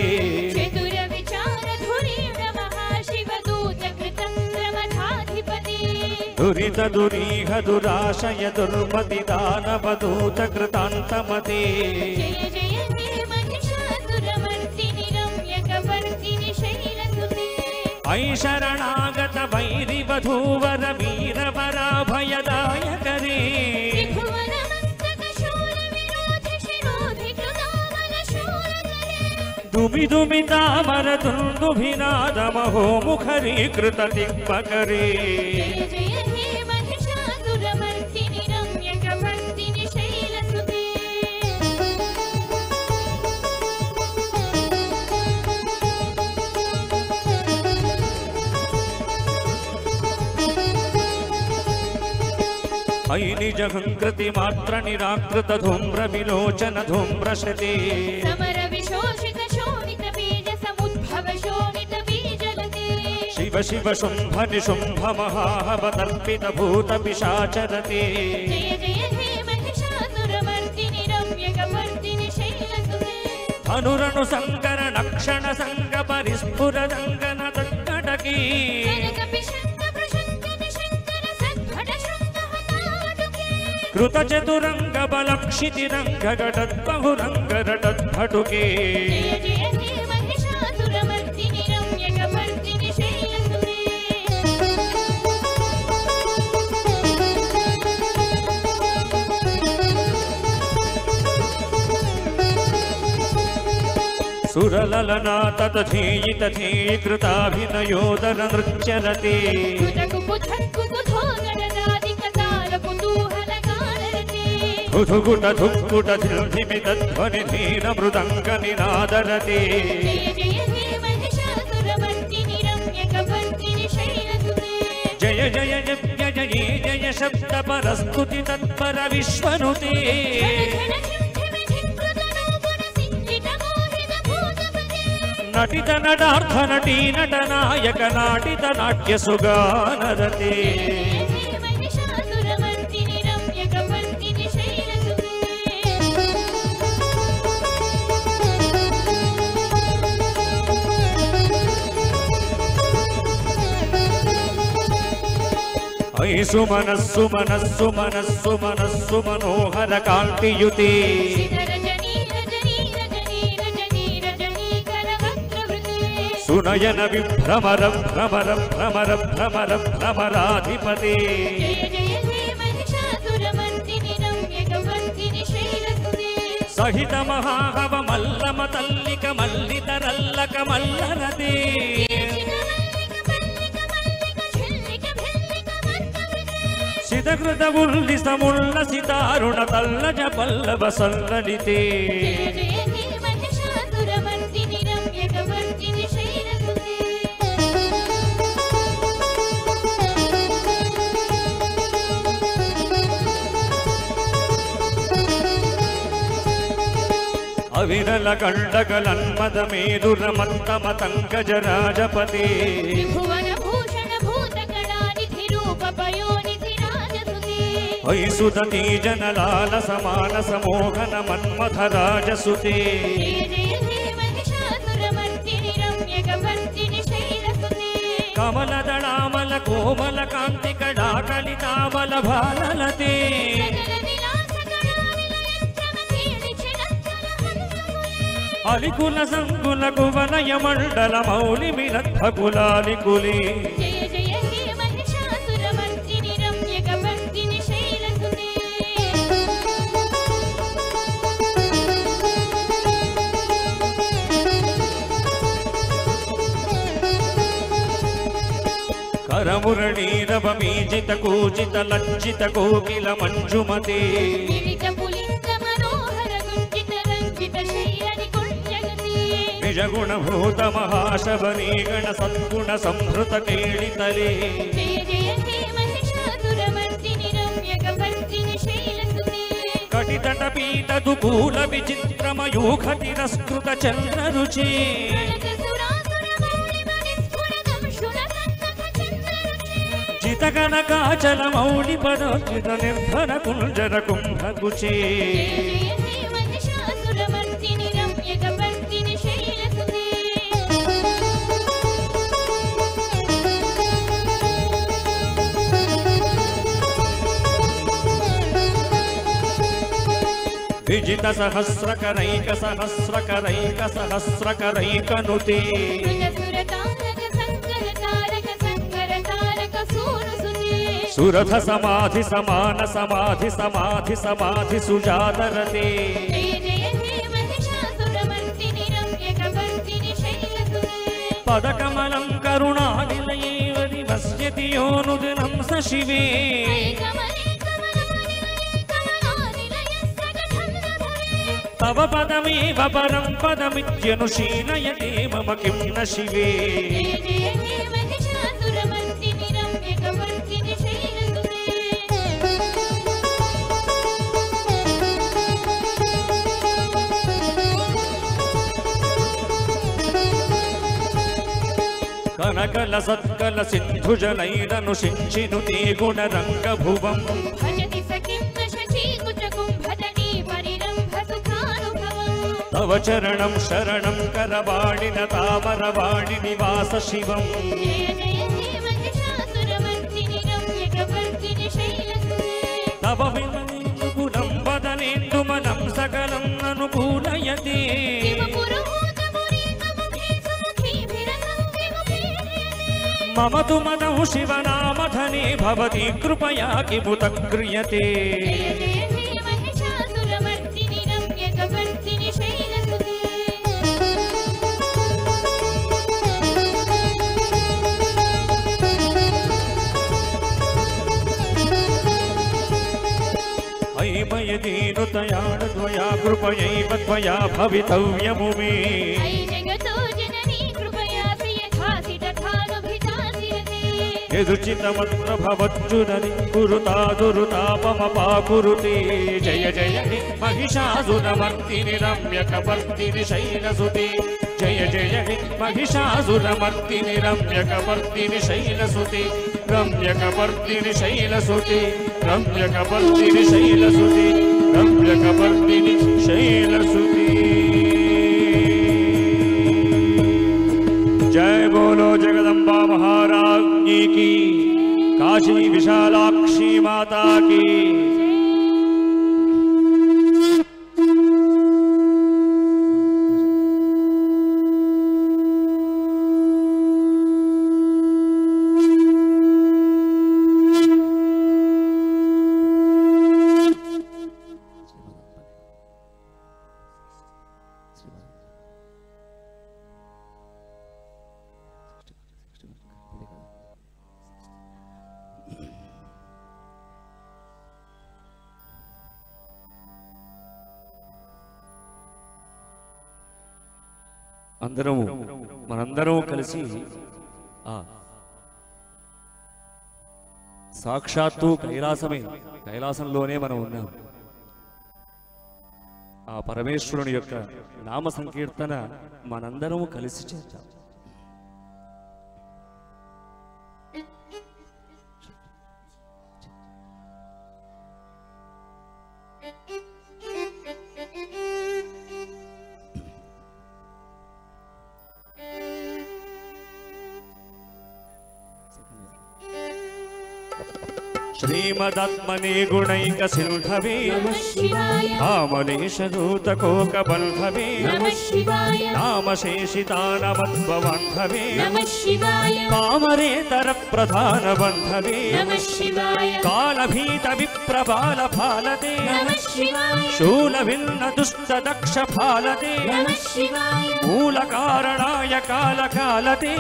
चतुर विचार धुरीण महाशिवदूत कृतन्द्रमथाधिपते दुरित दुरीह दुराशय दुर्मति दानवदूत कृतान्तमते जय जय हे महिषासुरमर्दिनि रम्यकपर्दिनि शैलसुते ऐ शरणागत वैरिवधूवर वीरवराभयदायकरे त्रिभुवनमस्तक शूलविरोध शिरोधि कृतामलशूलकरे दुमि दुमि तामर दुन्दुभिनाद महो मुखरीकृत दिग्मकरे जय जय हे महिषासुरमर्दिनि रम्यकपर्दिनि शैलसुते ऐ निजहङ्कृति मात्र निराकृत धूम्र विलोचन धूम्रशते समर विशोषित शोणित बीज समुद्भव शोणित बीजलते शिव शिव शुम्भ निशुम्भ महाहवतर्पित भूत पिशाचरते जय जय हे महिषासुरमर्दिनि रम्यकपर्दिनि शैलसुते धनुरनु संकर नक्षण संग परिस्फुर दङ्गन दङ्गटकी कनकपिशङ्ग प्रशङ्ग निशङ्कर सद्भट शृङ्ग हतावटुके कृत चतुरंग बलक्षितिरंग गटद्बहुरंग रटद्भटुके जय जय हे महिषासुरमर्दिनि रम्यकपर्दिनि शैलसुते सुरललना ततधेयि तथेयि कृताभिनयोदर नृत्यरते धुधुगुट धुक्कुट धिमित ध्वनि धीर मृदंग निनादरते जय जय जय जय जय शब्द परस्तुति तत्पर विश्वनुते नटित नटार्थ नटी नटनायक नाटित नाट्य सुगानरते ऐ सुमनस्सु मनस्सु मनस्सु मनस्सु मनोहर कांतियुते सुनयन विभ्रमर भ्रमर भ्रमर भ्रमर भ्रमराधिपते सहित महाहव मल्लम तल्लिक मल्लितरल्लक मल्लनते सिदकृत उल्लिस मुल्लसितारुण तल्लज पल्लव सल्ललिते अविरल कंडकलन्मद मेरुर मत्तमतंगज राजपते ऐ सुदती जनलाल समान समोहन मन्मथ राजसुते कमलदलामल कोमल कांति कडाकलितामल भाललते अलिकुल संकुल कुवलय मंडल मौलि मिलद्भकुलालिकुले करमुरणीरव बीजित कूजित लज्जित कोकिल मंजुमते निज गुण भूत महाशबरी गण सद्गुण संभृत केलितले कटितट पीत दुकूल विचित्र मयूख तिरस्कृत चंद्र रुचि जितगण काचल मौलि पदोचित निर्धन कुंजर कुंभकुचे विजित सहस्रकरैक सहस्रकरैक सहस्रकरैक नुते सुरथ समाधि समान समाधि समाधि समाधि सुजातरते पदकमलं करुणानिलयेव निमस्यति योनुदिनं स शिवे तव पदमेव परं पदमित्यनुशीलयते मम किं न शिवे कनकल सत्कल सिन्धुजलैरनुषिञ्चिनुते गुणरङ्गभुवम् तव चरणं शरणं करवाणिन तामरवाणि निवास शिवम् तव गुणं वदनेन्दुमनं सकलं अनुकूलयते मम तु मदौ शिवनामधने भवति कृपया किमुत क्रियते कृतयाण त्वया कृपयैव त्वया भवितव्यमु मे अयि जगतो जननी कृपया प्रियथासि तथानुभितासि रते यदुचितमत्र भवज्जुननि कुरुता दुरुतापमपाकुरुते जय जय हे महिषासुरमर्दिनि रम्यकपर्दिनि शैलसुते जय जय हे महिषासुरमर्दिनि रम्यकपर्दिनि शैलसुते रम्यकपर्दिनि शैलसुते रम्यकपर्दिनि शैलसुते रम्यकपर्दिनि शैलसुते। जय बोलो जगदम्बा महारानी की, काशी विशालाक्षी माता की। మనందరం కలిసి సాక్షాత్తు కైలాసంలోనే మనం ఉన్నాం. ఆ పరమేశ్వరుని యొక్క నామ సంకీర్తన మనందరం కలిసి చేద్దాం. श्रीमदात्मने गुणैक सिंधवे कामलेशदूतकोकबन्धवे नाम शेषितानमद्भवन्धवे कामरेतर प्रधान बन्धवे कालभीत विप्रबाल फालते शूलभिन्न दुष्ट दक्ष फालते मूलकारणाय कालकालते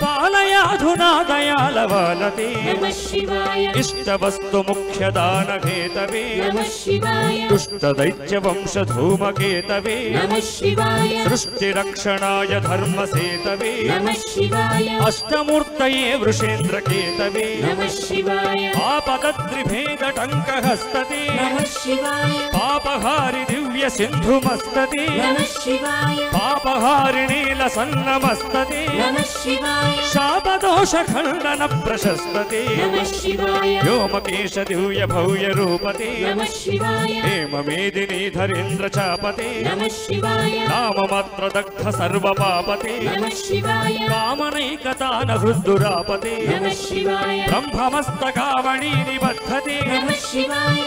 पालयाधुना दयालवालते इष्टवस्तु मुख्यदान घेतवे दुष्ट दैत्य वंश धूमकेतवे सृष्टिरक्षणाय धर्म सेतवे अष्टमूर्तये वृषेन्द्र केतवे आपदद्रिभेद टङ्कहस्तते पापहारि दिव्य सिन्धुमस्तते पापहारिणील सन्नमस्तते शापदोष खण्डन प्रशस्तते व्योमकेश दिव्य भव्य रूपते हेममेदिनी धरेन्द्र चापते नाममात्र दग्ध सर्व पापते कामनैकतान हृद्दुरापते ब्रह्ममस्तकावणी निबद्धते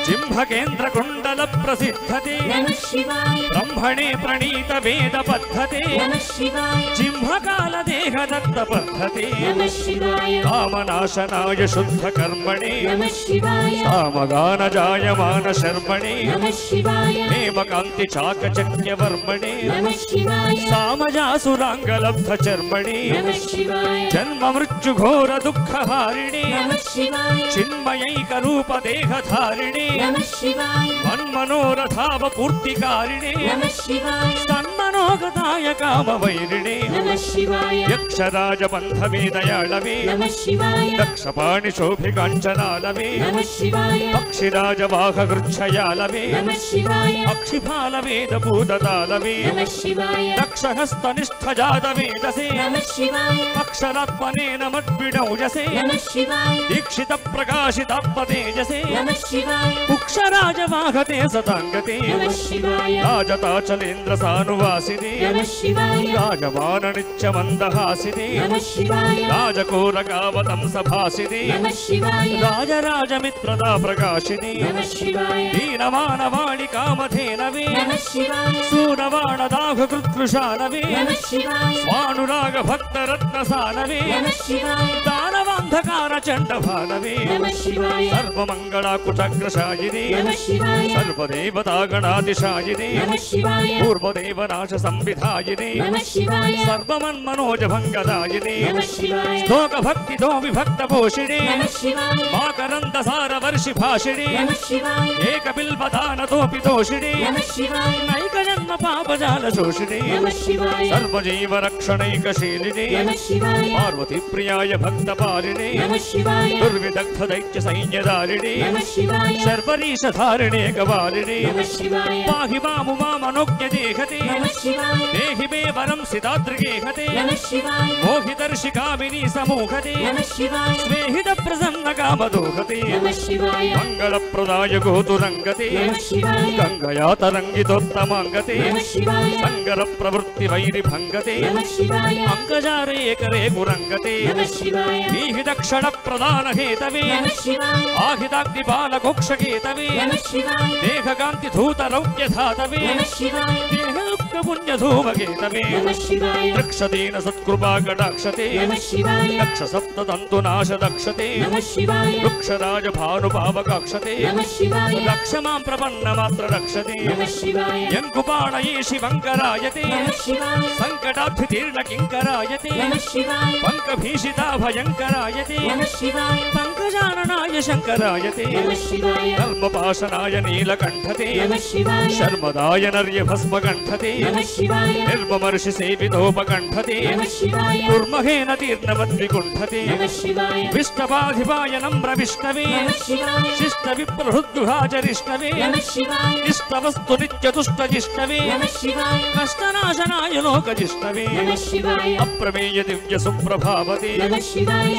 जिह्वकेन्द्र कुण्डल प्रसिद्धते ब्रह्मणे प्रणीत वेद पद्धते जिह्वकाल देह दत्त पद्धते कामनाशनाय शुद्ध कर्मणे सामगान जायमान शर्मणे हेमकान्ति चाकचक्य वर्मणे सामजासुरांगलब्ध चर्मणे जन्म मृत्यु घोर दुःख हारिणे चिन्मयैक रूप देहधारिणे मन्मनोरथाव पूर्तिकारिणे सन्मनोगताय कामवैरिणे यक्षराज बन्धवे दयाळवे दक्षपाणि शोभिकाञ्चनालवे पक्षिराज वाहगृच्छयालवे अक्षिपालवेद भूततालवे दक्षहस्तनिष्ठ जातवेदसे अक्षरात्मने नमद्विडौजसे दीक्षित प्रकाशित तेजसे कुक्षराज वाहते सताङ्गते राजताचलेन्द्र सानुवासिने राजमान नित्य मन्दहासिने राजकोरगावतं सभासिने राजराज मित्रदा प्रकाशिने दीनमानवाणि कामधेनवे सूरवाण दाघकृत्कृशानवे स्वानुराग भक्त रत्नसानवे दानवान्धकार चण्डभानवे सर्वमङ्गलाकुटग्रशायिने सर्वदेवतागणातिशायिने पूर्वदेवनाश संविधायिने सर्वमन्मनोज भङ्ग శ్లోక భక్తితో విభక్త పోషిణి మాకరంద సార వర్షి భాషిణి ఏక బిల్వదానతోపి దోషిణి నైక జన్మ పాపజాల శోషిణి సర్వజీవ రక్షణైకశీలిని పార్వతి ప్రియాయ భక్త పాలిని దుర్విదగ్ధ దైత్య సైన్యదారిణి శర్వరీషధారిణే గవాలిని పాహి మాము మామనోజ్ఞ దేహతే దేహి మే వరం సితాద్రిగేహతే మోహిదర్శికామిని సమూహతే స్నేహిత ప్రసన్న కామదోహతే మంగళప్రదాయ గోతురంగతే గంగయా తరంగితోత్తమాంగతే సంగర ప్రవృత్తి వైరి భంగతే అంగజారేకరే గురంగతే నీహిదక్షణ ప్రధాన హేతవే ఆహితాగ్ని బాలకోక్షకేతవే దేహకాంతి ధూత రౌక్య ధాతవే దేహయుక్త పుణ్య ధూమకేతవే రక్షతేన సత్కృపా కటాక్షతే దక్ష సప్తతంతు నాశ దక్షతే వృక్షరాజ భానుపావకాక్షతే రక్ష మాం ప్రపన్న మాత్ర రక్షతే యంకుపాణయే శివంకరాయతే సంకటాభితీర్ణ కింకరాయతే పంకభీషితా భయంకరాయతే పంకజాననాయ శంకరాయతే కల్మపాశనాయ నీలకంఠతే శర్మదాయ నర్య భస్మకంఠతే నిర్మమర్షి సేవితోపకంఠతే కుర్మహేన తీర్ణవద్వికుంఠతే విష్ణవాధిపాయ నమ్ర విష్ణవే శిష్ట విప్రహృద్గుహాచరిష్ణవే ఇష్టవస్తు నిత్యతుష్టజిష్ణవే కష్టనాశనాయ లోకజిష్ణవే అప్రమేయ దివ్య సుప్రభావతే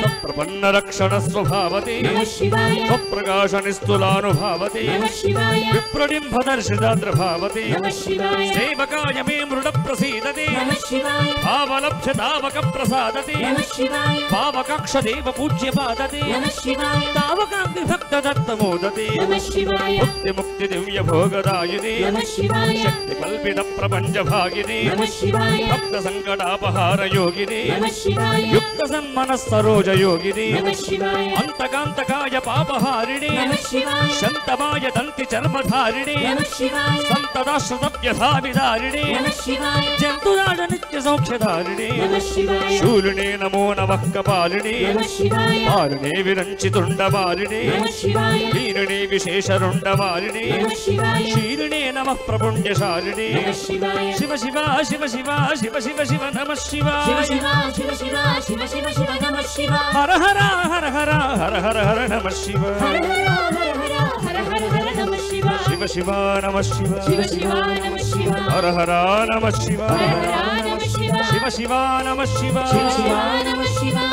సప్రపన్న రక్షణ స్వభావతే స్వప్రకాశ నిస్తులానుభావతే విప్రడింభ దర్శితాద్రభావతే సేవకాయ మే మృడ ప్రసీదతే భావలభ్యతావక ప్రసాదతే భావకక్ష దేవ పూజ్య పాదతే తావకాంతి భక్త దత్తమోదతే ముక్తి ముక్తి దివ్య భోగదాయిని శక్తి కల్పిత ప్రపంచ భాగిని భక్త సంకటాపహార యోగిని యుక్త సన్మన సరోజ యోగిని అంతకాంతకాయ పాపహారిణి శంతమాయ దంతి చర్మధారిణి సంతదాశ్రతవ్యధావిదారిణి జంతురాజ నిత్య సౌఖ్యధారిణి శూలినే నమో నమః కపాలిని పాలినే విరంచితుండమాలిని వీరిణి విశేషరుండమాలిని శీలినే నమః ప్రపుణ్యశాలిని శివ శివ శివ శివ శివ శివ శివ నమః శివ హర హర హర హర హర హర హర నమః శివ శివ శివ నమః శివ హర హర నమః శివ శివ శివ నమః శివ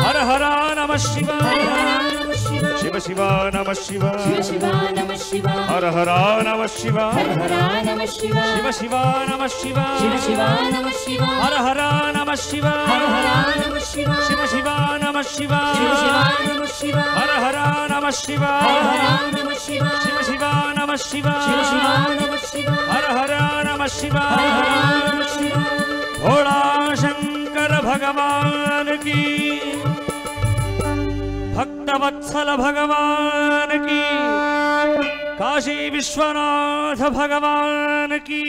హర హర నమః శివ శివ శివ నమః శివ హర హర నమః శివ శివ శివ నమః శివ హర హర నమః శివ శివ శివ నమః శివ హర హర నమః శివ శివ శివ నమః శివ హర హర నమః శివ భోళా శంకర భగవాన్ की भक्तवत्सल भगवान की काशी विश्वनाथ भगवान की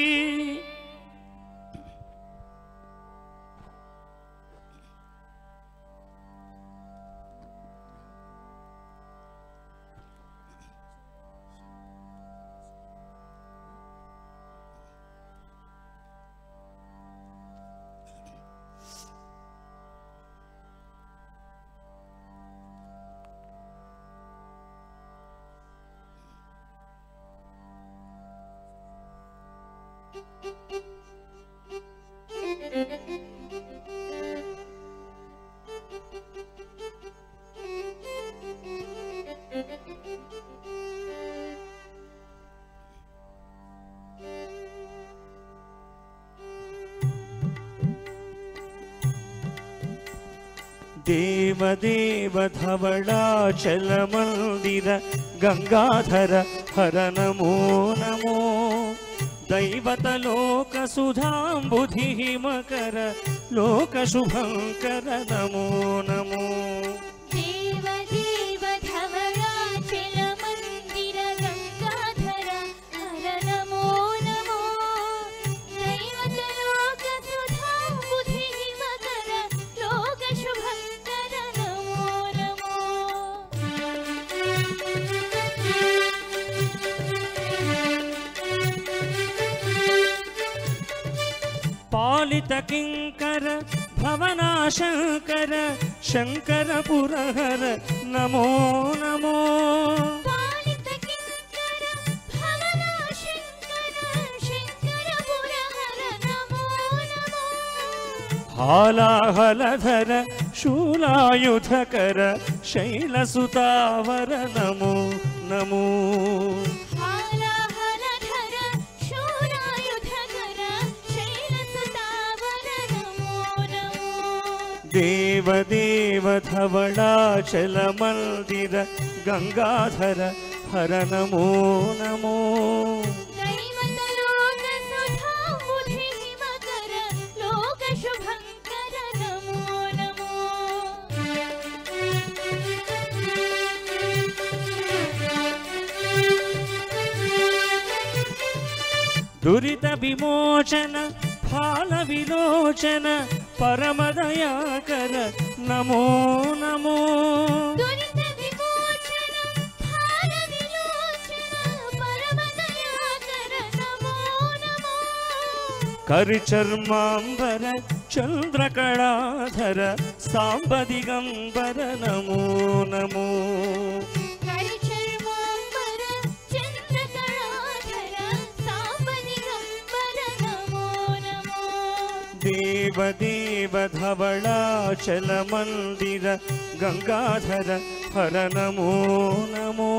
देव देव धवलाचल मंदिर गंगाधर हर नमो नमो दैवत लोक सुधांबुधि मकर लोक शुभंकर नमो नमो देव देव धवलाचल मंदिर गंगाधर हर नमो नमो दैवत लोक सुधांबुधि मकर लोक పాలిత కింకర భవనాశంకర శంకర పురహర నమో నమో పాలిత కింకర భవనాశంకర శంకర పురహర నమో నమో హాలాహలధర శూలాయుధకర శైలసుతావర నమో నమో హాలాహలధర శూలాయుధకర శైలసుతావర నమో నమో దేవదేవ ధవళాచల మందిర గంగాధర హర నమో నమో దైవతలోక సుధా బుద్ధి మకర లోక శుభంకర నమో నమో దురిత విమోచన ఫాల విలోచన పరమదయాకర నమో నమో దురిత విమోచన ఫాల విలోచన పరమదయాకర నమో నమో కరిచర్మాంబర చంద్రకళాధర సాంబ దిగంబర నమో నమో కరిచర్మాంబర చంద్రకళాధర సాంబదిగంబర నమో నమో దేవదేవ ధవళాచల మందిర గంగాధర హర నమో నమో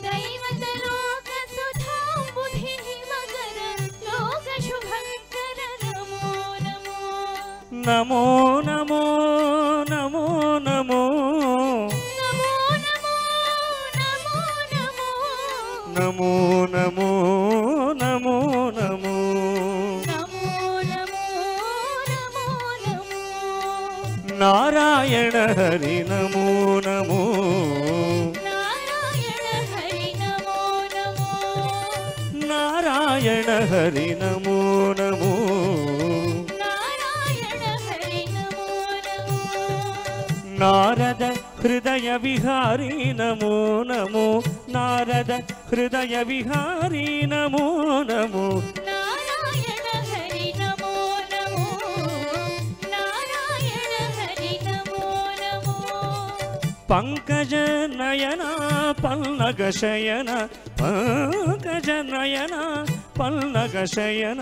దైవతలోక సుధా బుద్ధి మకర లోక శుభంకర నమో నమో నమో నమో నమో నమో నమో నమో నమో నమో నమో నమో నమో నమో నమో నారాయణ హరి నమో నమో నారాయణ హరి నమో నమో నారాయణ హరి నమో నమో నారాయణ హరి నమో నమో నారద హృదయ విహారీ నమో నమో నారద హృదయ విహారీ నమో నమో నారాయణ హరి నమో నమో నారాయణ హరి నమో నమో పంకజ నయన పల్లగ శయన పంకజ నయన పల్లగ శయన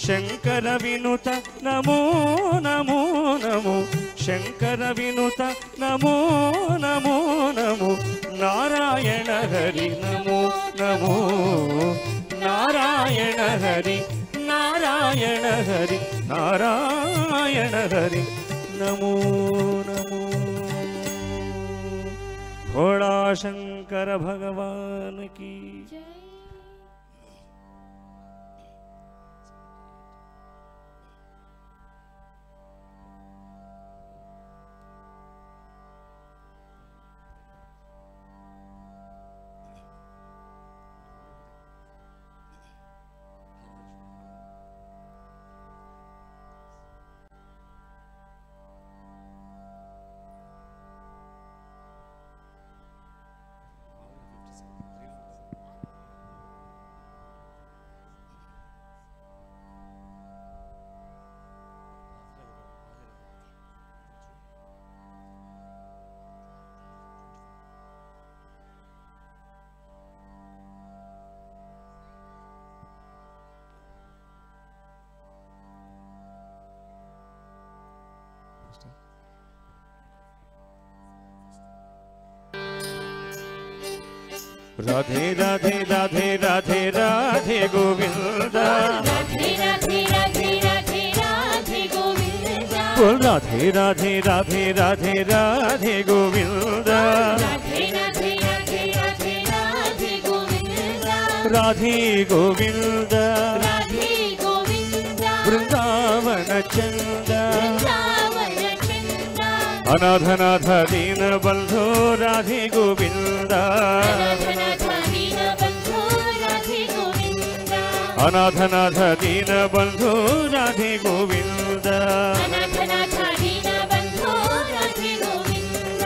శంకర వినుత నమో నమో నమో శంకర వినుత నమో నమో నమో నారాయణ హరి నమో నమో నారాయణ హరి నారాయణ హరి నారాయణ హరి నమో నమో భోళా శంకర భగవాన్ की జై राधे राधे राधे राधे राधे गोविंद राधे राधे राधे राधे राधे गोविंद बोल राधे राधे राधे राधे राधे गोविंद राधे राधे राधे राधे राधे गोविंद राधे गोविंद राधे गोविंद वृंदावन चंद वृंदावन चंद अनाथनाथ दीन बंधु राधे गोविंद अनाथनाथ दीन बंधु राधे गोविंद अनाथनाथ दीन बंधु राधे गोविंद अनाथनाथ दीन बंधु राधे गोविंद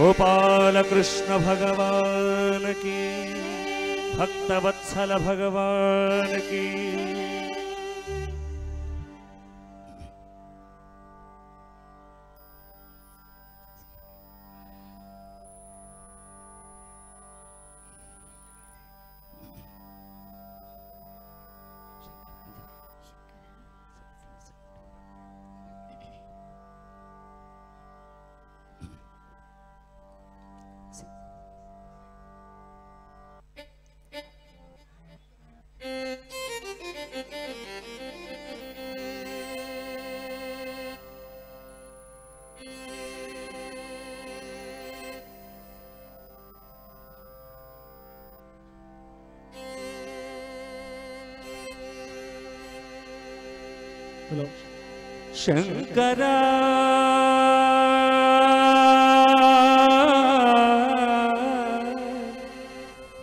गोपाल कृष्ण भगवान की, भक्तवत्सल भगवान की। హలో शंकरा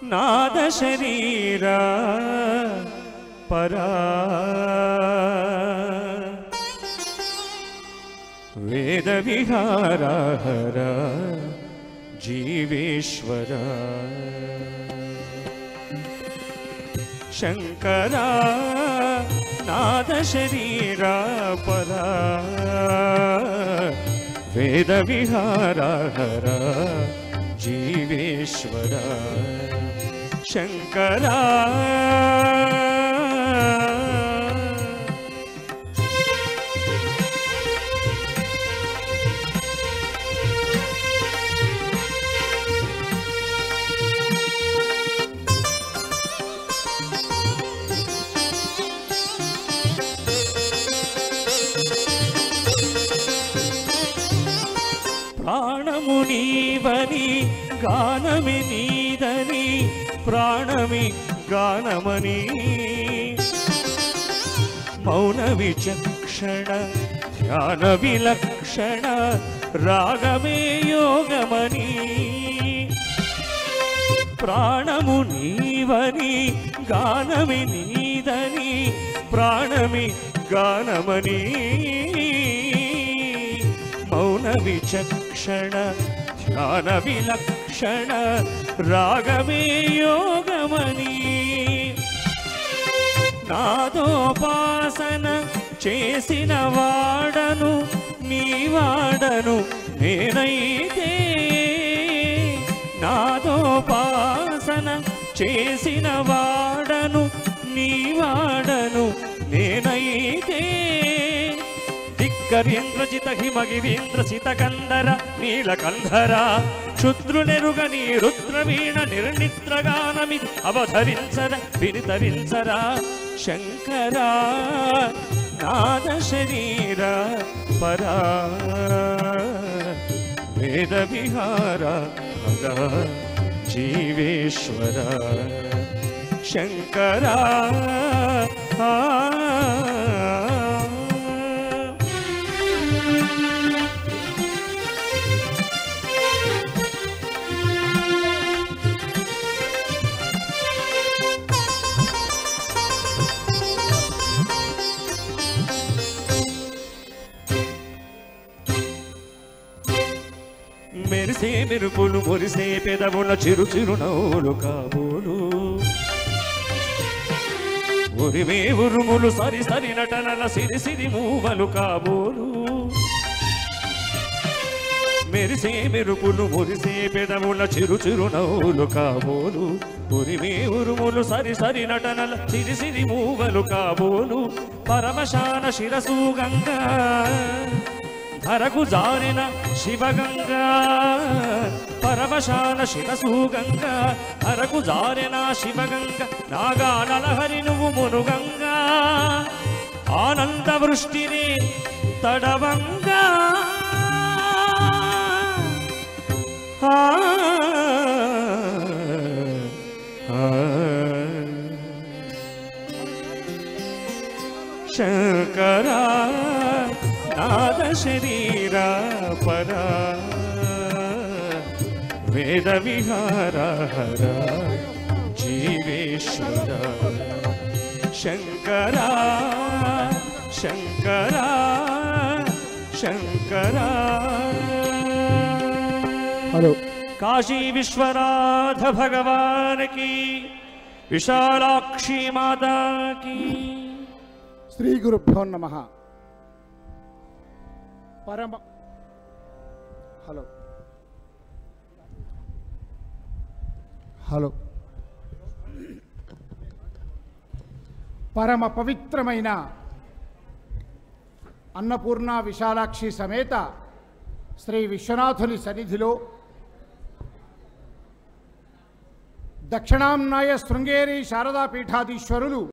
नाद शरीरा परा वेद विहारा हरा जीवेश्वरा शंकरा नाद शरीरा परा वेद विहारा हरा जीवेश्वरा शंकरा ప్రాణమునీవని గానమి నీదని ప్రాణమి గానమని మౌన విచక్షణ ధ్యాన విలక్షణ రాగమే యోగమని ప్రాణమునీవని గానమి నీదని ప్రాణమి గానమని మౌన విచక్షణ ధ్యాన విలక్షణ రాగమే యోగమని నాదోపాసన చేసిన వాడను నీవాడను నేనైతే నాదోపాసన చేసిన వాడను నీవాడను నేనైతే దిగ్గరీంద్రజిత హిమగిరీంద్ర సితకందర నీలకంధర క్షుద్రునెరుగని రుద్రవీణ నిర్నిద్రగానమి అవధరించర వినితరించర శంకరా నాద శరీర పరా వేద విహార భగ జీవేశ్వర శంకరా మెరిసే మెరుపులు మురిసే పెదవుల చిరు చిరునవ్వులు కాబోలు ఉరిమే ఉరుములు సరి సరి నటనల సిరి సిరి మూవలు కాబోలు మెరిసే మెరుపులు మురిసే పెదవుల చిరు చిరునవ్వులు కాబోలు ఉరిమే ఉరుములు సరి సరి నటనల సిరి సిరి మూవలు కాబోలు పరమశాన శిరసు గంగా ధరకు జారిన శివగంగా పరమశాన శిరసు గంగా ధరకు జారిన శివగంగా నాగానలహరి నువ్వు మునుగంగా ఆనంద వృష్టిని తడవంగా శంకరా నాద శరీరా పరా వేద విహార హర జీవేశ్వర శంకరా శంకరా శంకరా హలో काशी विश्वनाथ भगवान की, विशालाक्षी माता की। శ్రీ గురుభ్యో నమః. పరమ హలో హలో పరమ పవిత్రమైన అన్నపూర్ణ విశాలాక్షి సమేత శ్రీ విశ్వనాథుని సన్నిధిలో దక్షిణాంనాయ శృంగేరి శారదా పీఠాధీశ్వరులు